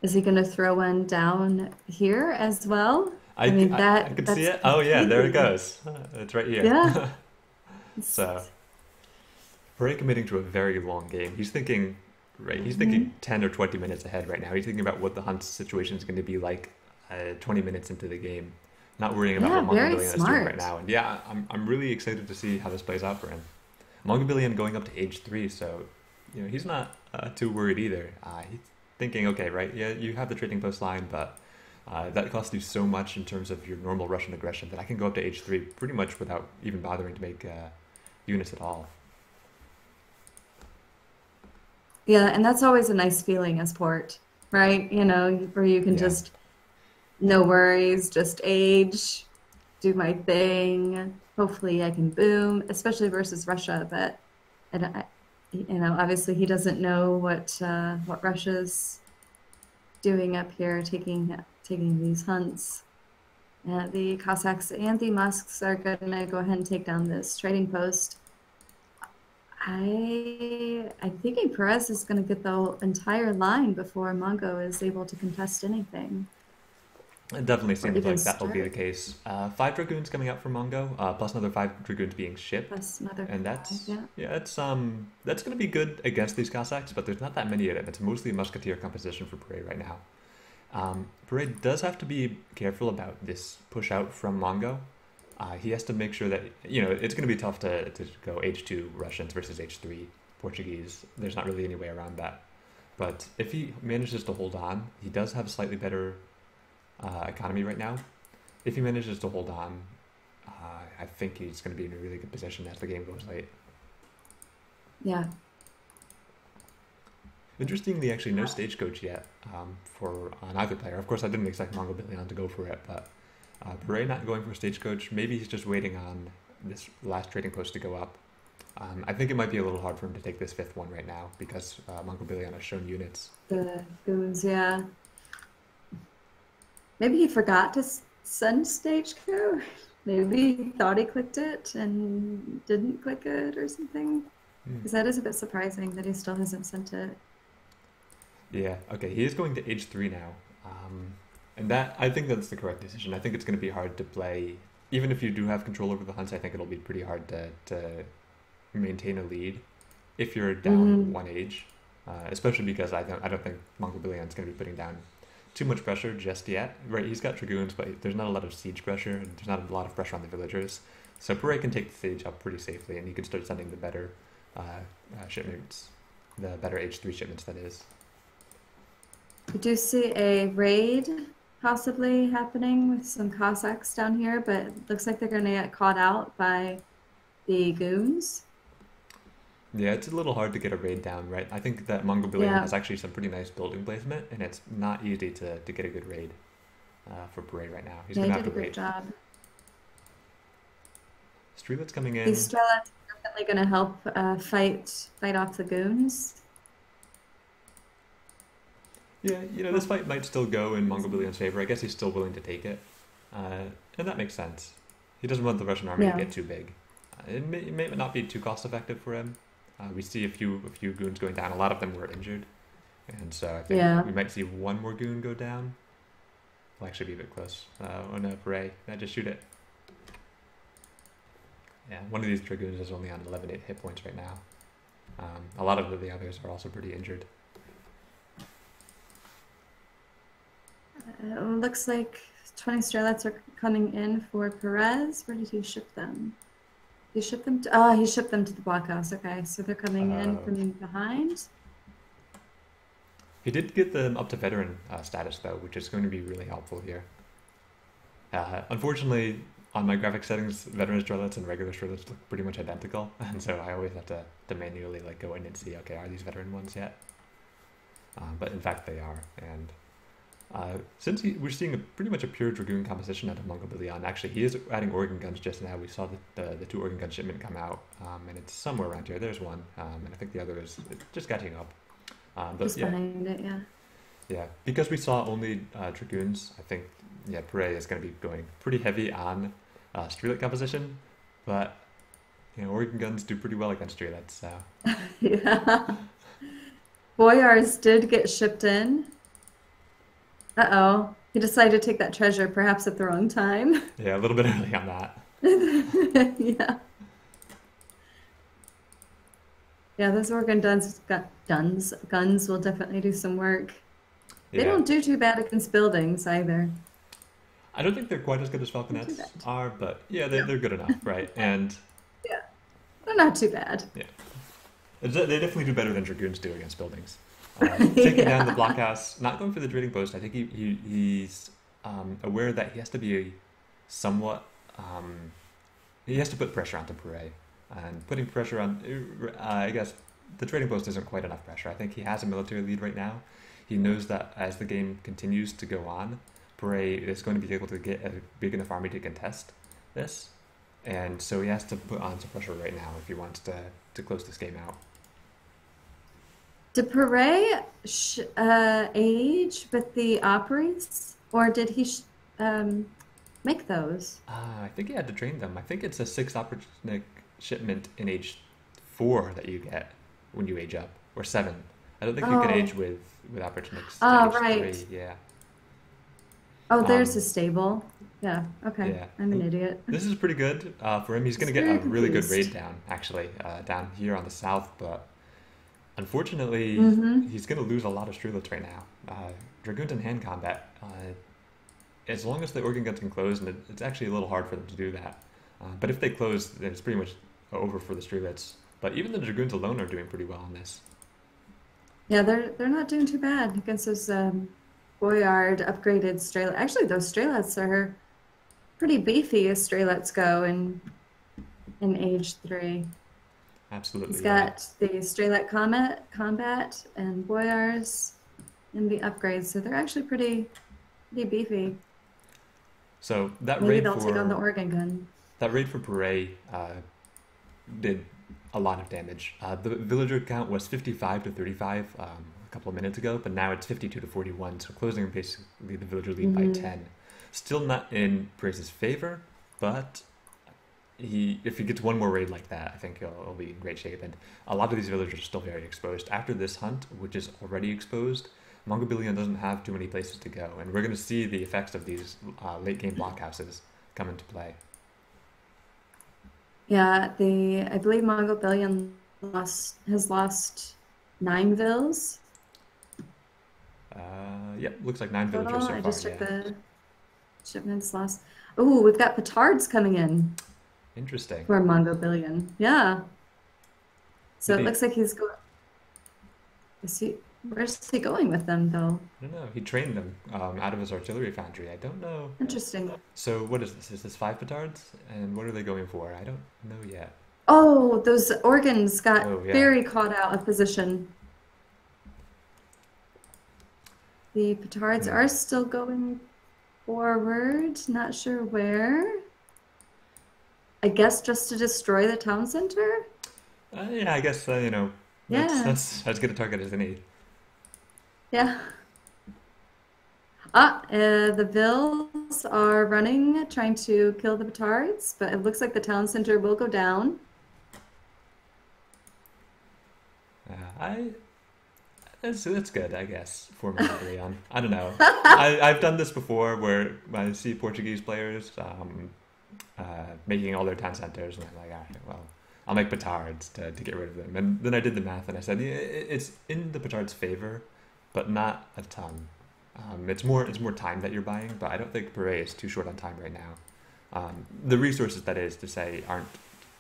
Is he going to throw one down here as well? I, I mean, I could see that's it. Oh yeah, there it completely, goes. It's right here. yeah. So Bray committing to a very long game. He's thinking, right? He's thinking Mhm. 10 or 20 minutes ahead right now. He's thinking about what the hunt situation is going to be like 20 minutes into the game, not worrying about Yeah, what very Mongobillion is doing right smart. now. And yeah, I'm really excited to see how this plays out for him. Mongobillion going up to age 3, so he's not too worried either. He's thinking, okay, right? Yeah, you have the trading post line, but that costs you so much in terms of your normal Russian aggression that I can go up to age 3 pretty much without even bothering to make units at all. Yeah, and that's always a nice feeling as port, right? Where you can Yeah. just no worries, just age, do my thing. Hopefully I can boom, especially versus Russia, but I don't, obviously he doesn't know what Russia's doing up here, taking these hunts. The Cossacks and the Musks are gonna go ahead and take down this trading post. I'm thinking Perez is gonna get the entire line before Mongo is able to contest anything It definitely or seems even like that will be the start. case. 5 Dragoons coming out from Mongo, plus another 5 Dragoons being shipped. Plus another And five, that's, yeah. yeah, that's going to be good against these Cossacks, but there's not that many of them. It's mostly a musketeer composition for Pérez right now. Pérez does have to be careful about this push out from Mongo. He has to make sure that, it's going to be tough to go H2 Russians versus H3 Portuguese. There's not really any way around that. But if he manages to hold on, he does have a slightly better economy right now. If he manages to hold on, I think he's going to be in a really good position as the game goes late. Yeah. Interestingly, actually, no stagecoach yet for on either player. Of course, I didn't expect Mongobillione to go for it, but Pérez not going for stagecoach. Maybe he's just waiting on this last trading post to go up. I think it might be a little hard for him to take this fifth one right now because Mongobillione has shown units. The goons, yeah. Maybe he forgot to send Stagecoach. Maybe he thought he clicked it and didn't click it or something. Hmm. Because that is a bit surprising that he still hasn't sent it. Yeah, okay, he is going to H3 now. And that, I think that's the correct decision. I think it's going to be hard to play. Even if you do have control over the hunts, I think it'll be pretty hard to maintain a lead if you're down Mm, one age. Especially because I don't think Mongobilion's going to be putting down too much pressure just yet. Right, he's got Dragoons, but there's not a lot of siege pressure, and there's not a lot of pressure on the villagers. So Pérez can take the siege up pretty safely, and he can start sending the better shipments, the better H3 shipments, that is. we do see a raid possibly happening with some Cossacks down here, but it looks like they're going to get caught out by the goons. Yeah, it's a little hard to get a raid down, right? I think that Mongobillion Yeah, has actually some pretty nice building placement, and it's not easy to get a good raid for Pérez right now. He's yeah, he going to have did to a great wait. job. Streetlet's coming These in. Strelats are definitely going to help fight off the goons. Yeah, this Oh, fight might still go in Mongobillion's favor. I guess he's still willing to take it. And that makes sense. He doesn't want the Russian army to yeah, get too big. It may not be too cost effective for him. We see a few goons going down. A lot of them were injured. And so I think yeah. we might see one more goon go down. Will actually be a bit close. Oh no, Pérez. Now just shoot it. Yeah, one of these dragoons is only on 11 hit points right now. A lot of the others are also pretty injured. Looks like 20 Strelats are coming in for Perez. Where did he ship them? He shipped them to, oh, he shipped them to the blockhouse. Okay, so they're coming in Uh, from behind. he did get them up to veteran status though, which is going to be really helpful here. Unfortunately, on my graphic settings, veteran Strelets and regular Strelets look pretty much identical, and so I always have to manually go in and see, okay, are these veteran ones yet? But in fact, they are. And since we're seeing pretty much a pure Dragoon composition out of Mongobillion, actually, he is adding organ guns just now. We saw the 2 organ gun shipment come out, and it's somewhere around here. There's one, and I think the other is just catching up. But Just yeah, behind it, yeah. yeah, because we saw only Dragoons, I think, yeah, Pérez is going to be going pretty heavy on Streetlet composition, but, organ guns do pretty well against Streetlets, so. Yeah. Boyars did get shipped in. Uh-oh. He decided to take that treasure perhaps at the wrong time. Yeah, a little bit early on that. Yeah. Yeah, those organ guns will definitely do some work. They Yeah. don't do too bad against buildings either. I don't think they're quite as good as Not too falconets bad. are, but yeah, No. they're good enough, right? And Yeah. They're not too bad. yeah, they definitely do better than dragoons do against buildings. Taking down the Yeah. blockhouse, not going for the trading post. I think he's aware that he has to be somewhat. He has to put pressure onto Pérez, and putting pressure on. I guess the trading post isn't quite enough pressure. I think he has a military lead right now. He knows that as the game continues to go on, Pérez is going to be able to get a big enough army to contest this, and so he has to put on some pressure right now if he wants to close this game out. Did Pérez age with the operas, or did he make those? I think he had to train them. I think it's a 6 opportunistic shipment in age 4 that you get when you age up, or 7. I don't think you can Oh, age with opportunics to oh, age right. 3. Yeah. Oh, there's Um, a stable. Yeah, okay. yeah. I'm an idiot. This is pretty good for him. He's going It's to get a very really good confused. raid down, actually, down here on the south, but unfortunately, Mm-hmm. he's going to lose a lot of streamlets right now. Dragoons in hand combat, as long as the organ guns can close, and it's actually a little hard for them to do that. But if they close, then it's pretty much over for the streamlets. But even the Dragoons alone are doing pretty well on this. Yeah, they're not doing too bad against those Boyard upgraded Strelets. Actually, those Strelets are pretty beefy as Strelets go in age 3. He's Absolutely, yeah. got the Strelet Combat and Boyars in the upgrades, so they're actually pretty beefy. So Maybe they'll take on the organ gun. that raid for Pérez did a lot of damage. The villager count was 55 to 35 a couple of minutes ago, but now it's 52 to 41, so closing basically the villager lead by Hmm. 10. Still not in Pérez's favor, but if he gets one more raid like that, I think he'll be in great shape. And a lot of these villagers are still very exposed. After this hunt, which is already exposed, Mongobillione doesn't have too many places to go, and we're going to see the effects of these late game blockhouses come into play. Yeah, the I believe Mongobillion has lost 9 vills Yep, looks like 9 villagers total. so I far. just checked Yeah, the shipments lost. Oh, we've got petards coming in interesting. for Mongobillion. Yeah. So Did it he? looks like he's going. Where's he going with them though? I don't know. He trained them out of his artillery foundry. I don't know. Interesting. So what is this? Is this 5 petards? And what are they going for? I don't know yet. Oh, those organs got Oh yeah. very caught out of position. The petards Hmm. are still going forward, not sure where. I guess just to destroy the town center? Yeah, I guess Yeah, that's as good a target as any. yeah. The Vills are running, trying to kill the petards, but it looks like the town center will go down. I that's good, I guess, for Mongobillione. I don't know. I've done this before where I see Portuguese players making all their town centers, and I'm like, all right, well, I'll make petards to get rid of them. And then I did the math, and I said, yeah, it's in the petard's favor, but not a ton. It's more time that you're buying, but I don't think Pérez is too short on time right now. The resources, that is to say, aren't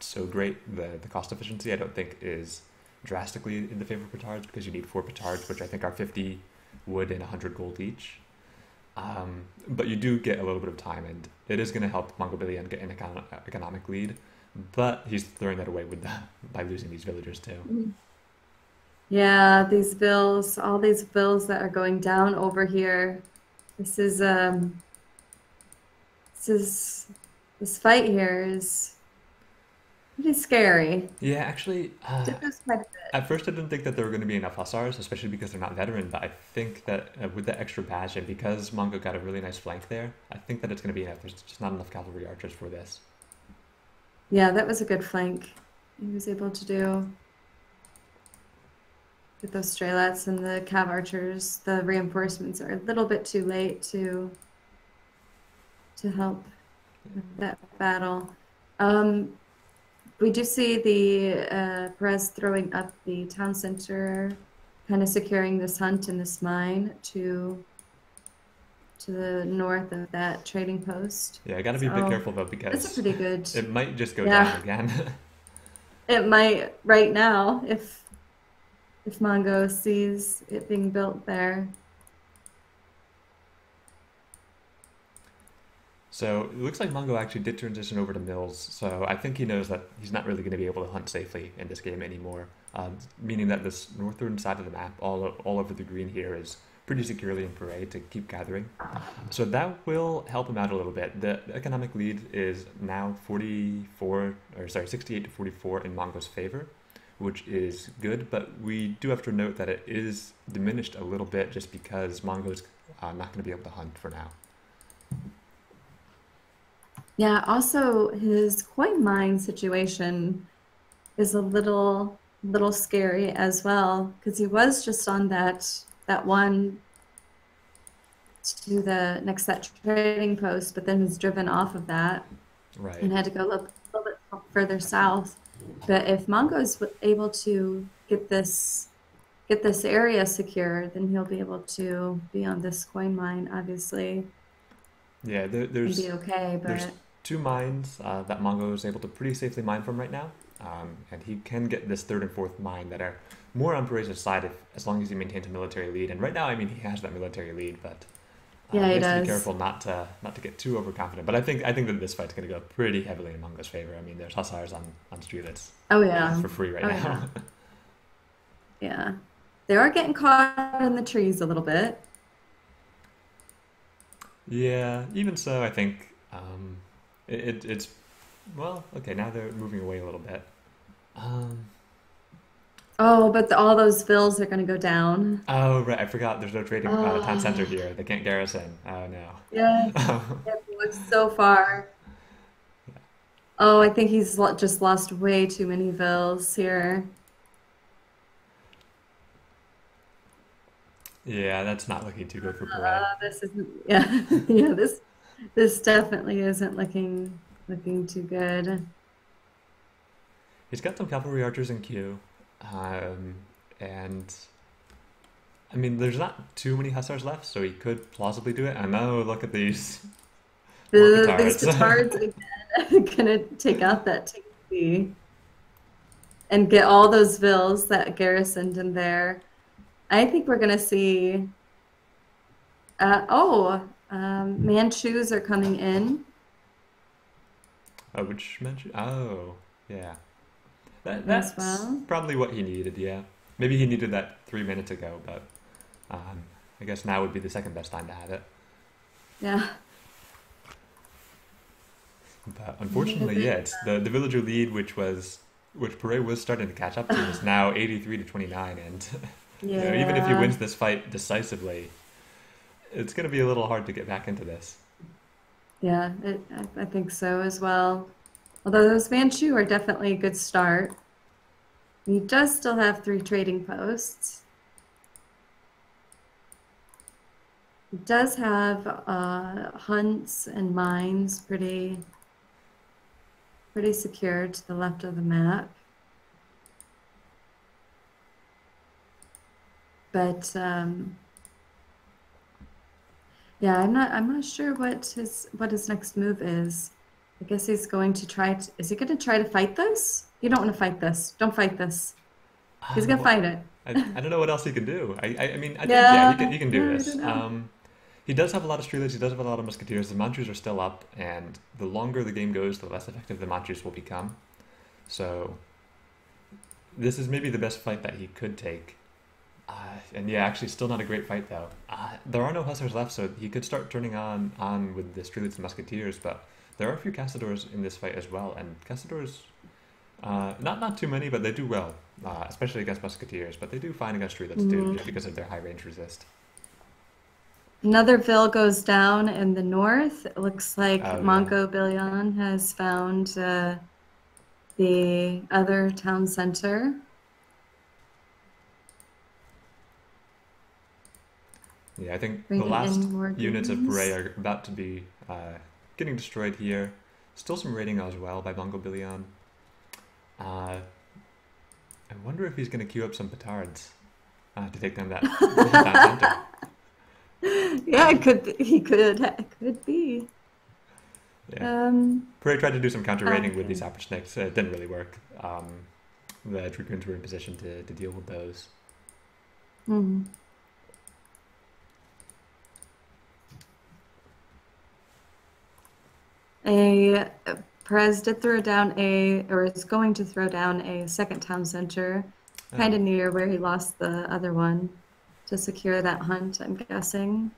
so great. The cost efficiency, I don't think, is drastically in the favor of petards, because you need 4 petards, which I think are 50 wood and 100 gold each. But you do get a little bit of time, and it is going to help Mongobillione get an economic lead. But he's throwing that away by losing these villagers too. Yeah, these Vills, all these Vills that are going down over here. This is this is this fight here is pretty scary. Yeah, actually, Differs quite a bit. at first I didn't think that there were going to be enough hussars, especially because they're not veteran. But I think that with the extra badge, and because Mongo got a really nice flank there, I think that it's going to be enough. There's just not enough cavalry archers for this. Yeah, that was a good flank he was able to do. get those Strelats and the Cav Archers. The reinforcements are a little bit too late to help with that battle. We do see the Pérez throwing up the town center, kind of securing this hunt and this mine to the north of that trading post. Yeah, I gotta be a bit So careful though it's a because pretty good, it might just go down yeah. again. It might right now if Mongo sees it being built there. So it looks like Mongo actually did transition over to Mills, so I think he knows that he's not really going to be able to hunt safely in this game anymore. Meaning that this northern side of the map, all over the green here, is pretty securely in Pérez to keep gathering. So that will help him out a little bit. The economic lead is now 68 to 44 in Mongo's favor, which is good, but we do have to note that it is diminished a little bit just because Mongo's not going to be able to hunt for now. Yeah, also his coin mine situation is a little scary as well because he was just on that one to the next set trading post, but then was driven off of that Right. and had to go a little bit further south. But if Mongo's able to get this area secure, then he'll be able to be on this coin mine, obviously, Yeah, and be okay. there's But two mines that Mongo is able to pretty safely mine from right now, and he can get this third and fourth mine that are more on Perez's side as long as he maintains a military lead. And right now, I mean, he has that military lead, but yeah, he he has to be does. careful not to get too overconfident. But I think that this fight's going to go pretty heavily in Mongo's favor. I mean, there's hussars on Streelets Oh yeah. for free right Oh now. yeah. Yeah. They are getting caught in the trees a little bit. Yeah, even so, I think it's well, okay. Now they're moving away a little bit. Um, Oh, but all those bills are going to go down. oh right, I forgot. There's no trading town center Oh, here. They can't garrison. Oh yes. no. You have to look so far. Oh, I think he's just lost way too many bills here. Yeah, that's not looking too good for Pere. This isn't, yeah, yeah, this definitely isn't looking too good. He's got some cavalry archers in queue, um, and I mean, there's not too many hussars left, so he could plausibly do it. I know. Look at these more These petards. petards again are gonna take out that TC and get all those vills that garrisoned in there. I think we're gonna see. Manchus are coming in Oh, which mention? Oh, yeah. as That's well. probably what he needed. Yeah, maybe he needed that 3 minutes ago, but I guess now would be the second best time to have it. Yeah. But unfortunately, yeah, it's the villager lead, which Pere was starting to catch up to, is now 83 to 29, and even if he Yeah. wins this fight decisively, it's going to be a little hard to get back into this. Yeah, I think so as well. Although those Manchu are definitely a good start. He does still have 3 trading posts. He does have hunts and mines pretty secure to the left of the map. But yeah, I'm not sure what his next move is. I guess he's going to is he going to try to fight this? You don't want to fight this. Don't fight this. He's gonna Well, fight it. I don't know what else he can do. I mean, I think yeah, Yeah, he can do yeah, I this. don't know. He does have a lot of streelers. He does have a lot of musketeers. The Manchus are still up, and the longer the game goes, the less effective the Manchus will become. So this is maybe the best fight that he could take. And yeah, actually, still not a great fight though. There are no hussars left, so he could start turning on with the streelers and musketeers. But there are a few castadors in this fight as well, and castadors, not too many, but they do well, especially against musketeers. But they do fine against streelers too, Mhm. just because of their high range resist. Another ville goes down in the north. It looks like Oh yeah. Mongobillione has found the other town center. Yeah, I think the bringing last in more units of goons. Pérez are about to be getting destroyed here. Still some raiding as well by Mongobillione. Uh, I wonder if he's going to queue up some petards to take down that town center. Yeah, it could be. He could. It could be. Yeah. Um. Pérez tried to do some counter raiding with Okay. these Appersnicks. It didn't really work. The Dragoons were in position to deal with those. Hmm. A Perez did throw down or is going to throw down a second town center, kind Oh. of near where he lost the other one, to secure that hunt, I'm guessing.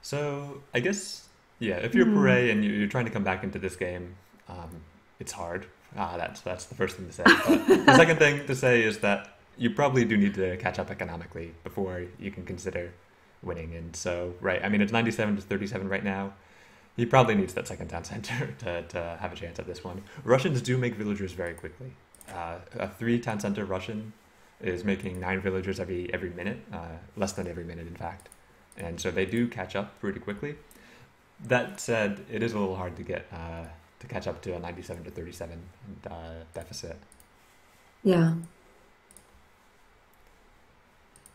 So I guess, yeah, if you're Hmm. Pérez and you're trying to come back into this game, it's hard. That's the first thing to say. But the second thing to say is that you probably do need to catch up economically before you can consider winning. And so, right, I mean, it's 97 to 37 right now. He probably needs that second town center to have a chance at this one. Russians do make villagers very quickly. A three town center Russian is making 9 villagers every minute, less than every minute, in fact. And so they do catch up pretty quickly. That said, it is a little hard to catch up to a 97 to 37 deficit. Yeah.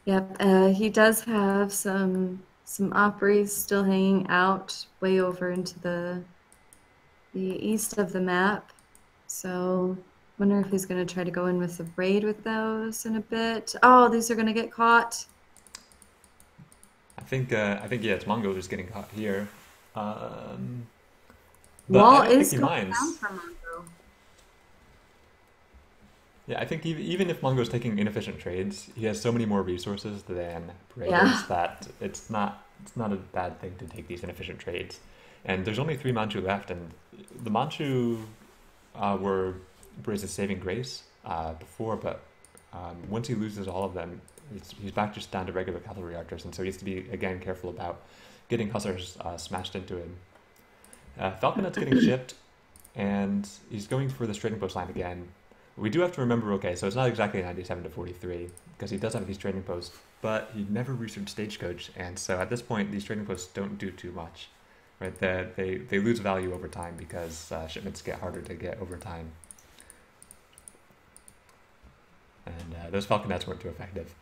Yep. He does have some Opries still hanging out way over into the east of the map. So wonder if he's going to try to go in with a raid with those in a bit. Oh, these are going to get caught. I think yeah, it's Mongo just getting caught here. Um, but I Wall don't think is he going down minds. for Mongo. Yeah, I think even if Mongo's taking inefficient trades, he has so many more resources than Prey does Yeah. that it's not a bad thing to take these inefficient trades. And there's only 3 Manchu left, and the Manchu were Bray's saving grace before, but once he loses all of them, he's back just down to regular cavalry archers, and so he has to be again careful about getting hussars smashed into him. Falconet's getting shipped, and he's going for the trading post line again. We do have to remember, okay, so it's not exactly 97 to 43 because he does have these trading posts, but he never researched stagecoach, and so at this point, these trading posts don't do too much, right? They lose value over time because shipments get harder to get over time, and those falconets weren't too effective.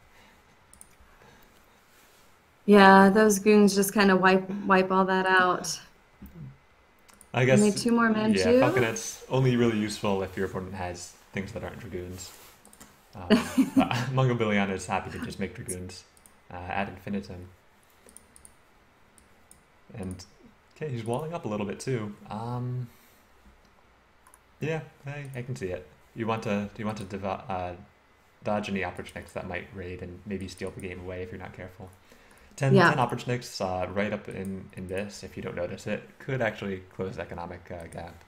Yeah, those goons just kind of wipe all that out. I Only guess, two more yeah, Manchu. falconets only really useful if your opponent has things that aren't dragoons. But Mongobillione is happy to just make dragoons ad infinitum. And okay, he's walling up a little bit too. Yeah, I can see it. Do you want to dodge any opportunities that might raid and maybe steal the game away if you're not careful? 10 Yeah. opportunities right up in this, if you don't notice it, could actually close the economic gap.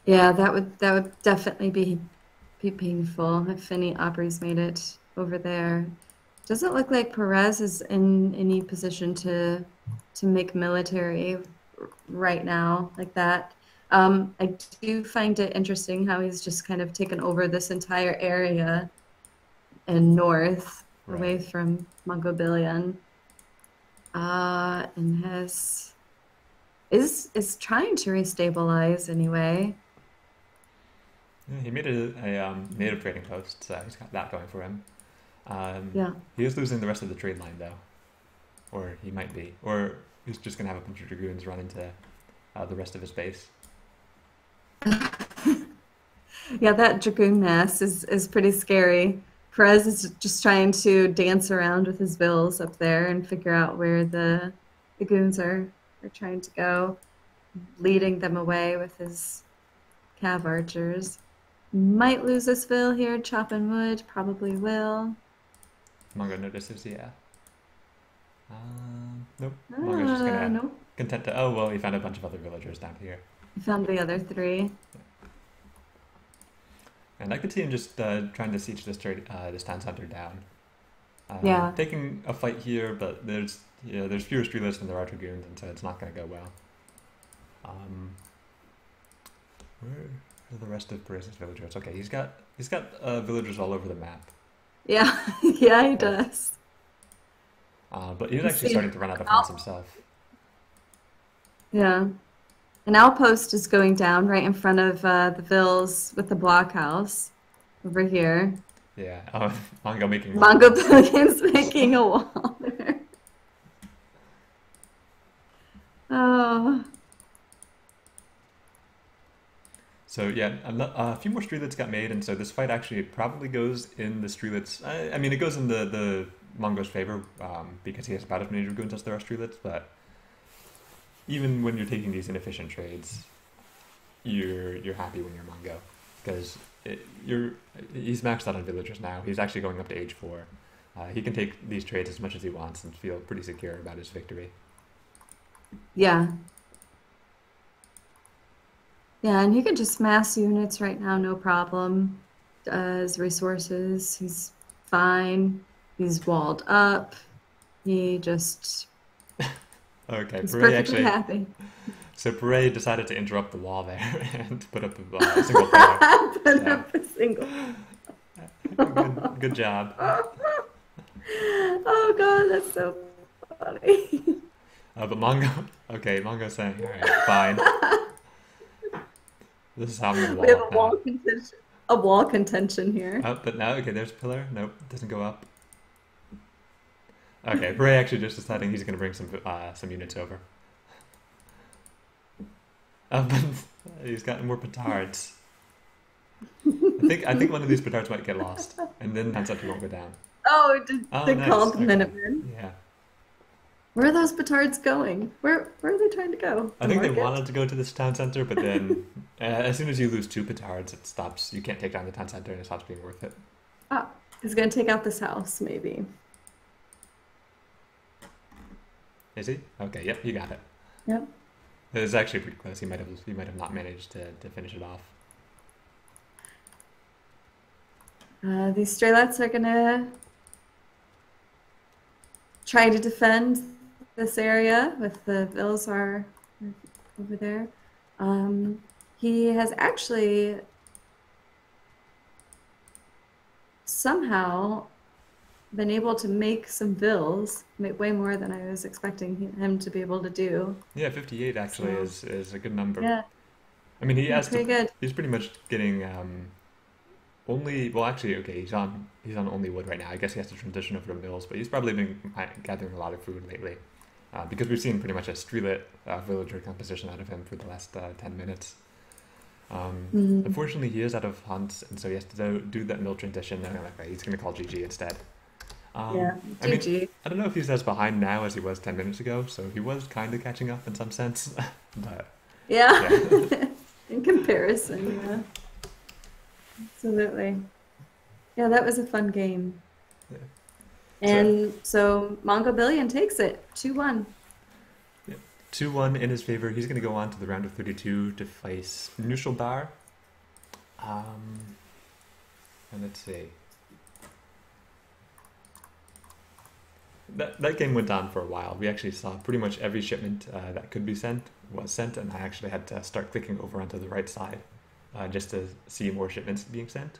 Yeah, that would definitely be painful if any Opry's made it over there. Doesn't look like Perez is in any position to make military right now like that. I do find it interesting how he's just kind of taken over this entire area and north away Right. from Mongobillion. And has is trying to restabilize anyway. Yeah, he made a native trading post, so he's got that going for him. Yeah. He is losing the rest of the trade line though, or he might be, or he's just gonna have a bunch of dragoons run into the rest of his base. Yeah, that Dragoon mass is pretty scary. Perez is just trying to dance around with his bills up there and figure out where the goons are trying to go, leading them away with his cav archers. Might lose this bill here, chopping wood, probably will. Mongo notices, yeah. Nope. Mongo's just gonna No. content to. Oh well, he found a bunch of other villagers down here, I found the other three. and I could see him just trying to siege this town center down. Yeah. Taking a fight here, but there's fewer streetlists than there are dragoons, and so it's not gonna go well. Um, where are the rest of Pérez's villagers? Okay, he's got villagers all over the map. Yeah. Yeah, he Okay. does. But he was You actually see starting to run out of hunts himself. yeah. An outpost is going down right in front of the villas with the blockhouse over here. Yeah. Oh, Mongo making more walls. Mongobillion's making a wall there. Oh, So yeah, a few more streetlets got made, and so this fight actually probably goes in the streetlets. I mean, it goes in the Mongo's favor because he has about as many dragoons as there are streetlets. But even when you're taking these inefficient trades, you're happy when you're Mongo because you're he's maxed out on villagers now. He's actually going up to age 4. He can take these trades as much as he wants and feel pretty secure about his victory. yeah. Yeah, and he can just mass units right now, no problem. His resources, he's fine. He's walled up. He just, Okay, he's Pérez perfectly actually. happy. So Pérez decided to interrupt the wall there and put up a single pillar. Put So up a single. good job. Oh God, that's so funny. But Mongo, okay, Mongo's saying, all right, fine. This is how I'm gonna We wall have up a now. wall contention. A wall contention here. Oh, but now, okay, there's a pillar. Nope, doesn't go up. Okay, Bray actually just deciding he's gonna bring some units over. But he's got more petards. I think one of these petards might get lost, and then Pansepti won't go down. Oh, Oh, they nice. called Okay. Minutemen. Yeah. Where are those petards going? Where are they trying to go? I The think they market? wanted to go to this town center, but then as soon as you lose 2 petards, it stops. You can't take down the town center, and it stops being worth it. Ah, he's gonna take out this house, maybe. Is he? Okay. Yep. You got it. Yep. It was actually pretty close. He might have not managed to finish it off. These Strelats are gonna try to defend this area with the Vilsar over there. He has actually somehow been able to make some Vils, way more than I was expecting him to be able to do. Yeah, 58 actually So is a good number. yeah, I mean, he yeah, has to. pretty good. He's pretty much getting only. Well, actually, okay, he's on only wood right now. I guess he has to transition over to mills, but he's probably been gathering a lot of food lately because we've seen pretty much a streetlet villager composition out of him for the last 10 minutes. Mhm. Unfortunately, he is out of hunts, and so he has to do that mill transition. And okay, he's going to call GG instead. Yeah, I mean, GG. I don't know if he's as behind now as he was 10 minutes ago, so he was kind of catching up in some sense. But Yeah, yeah. in comparison, yeah, absolutely. Yeah, that was a fun game. Yeah. So, And so Mongobillion takes it 2-1. yeah. 2-1 in his favor. He's going to go on to the round of 32 to face Neutral Bar. And let's see. That game went on for a while. We actually saw pretty much every shipment that could be sent was sent, and I actually had to start clicking over onto the right side just to see more shipments being sent.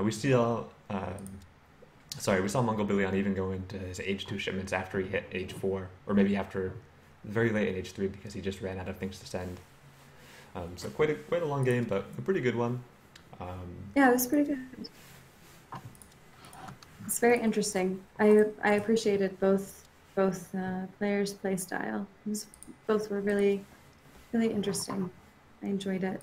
We saw Mongobillione even go into his age 2 shipments after he hit age 4, or maybe after very late in age 3 because he just ran out of things to send. So quite a long game, but a pretty good one. Yeah, it was pretty good. It's very interesting. I appreciated both players' play style. Both were really really interesting. I enjoyed it.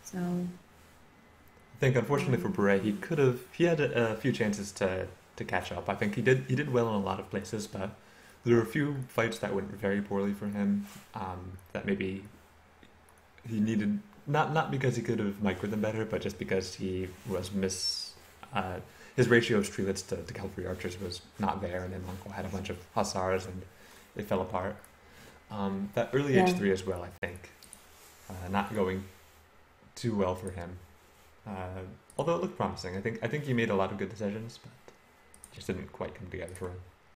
So I think unfortunately for Beret, he had a few chances to catch up. I think he did well in a lot of places, but there were a few fights that went very poorly for him. That maybe he needed not because he could have microed them better, but just because he was his ratio of streetlets to cavalry archers was not there, and then Monko had a bunch of hussars and they fell apart. That early yeah, H3 as well, I think, not going too well for him. Although it looked promising, I think he made a lot of good decisions, but it just didn't quite come together for him.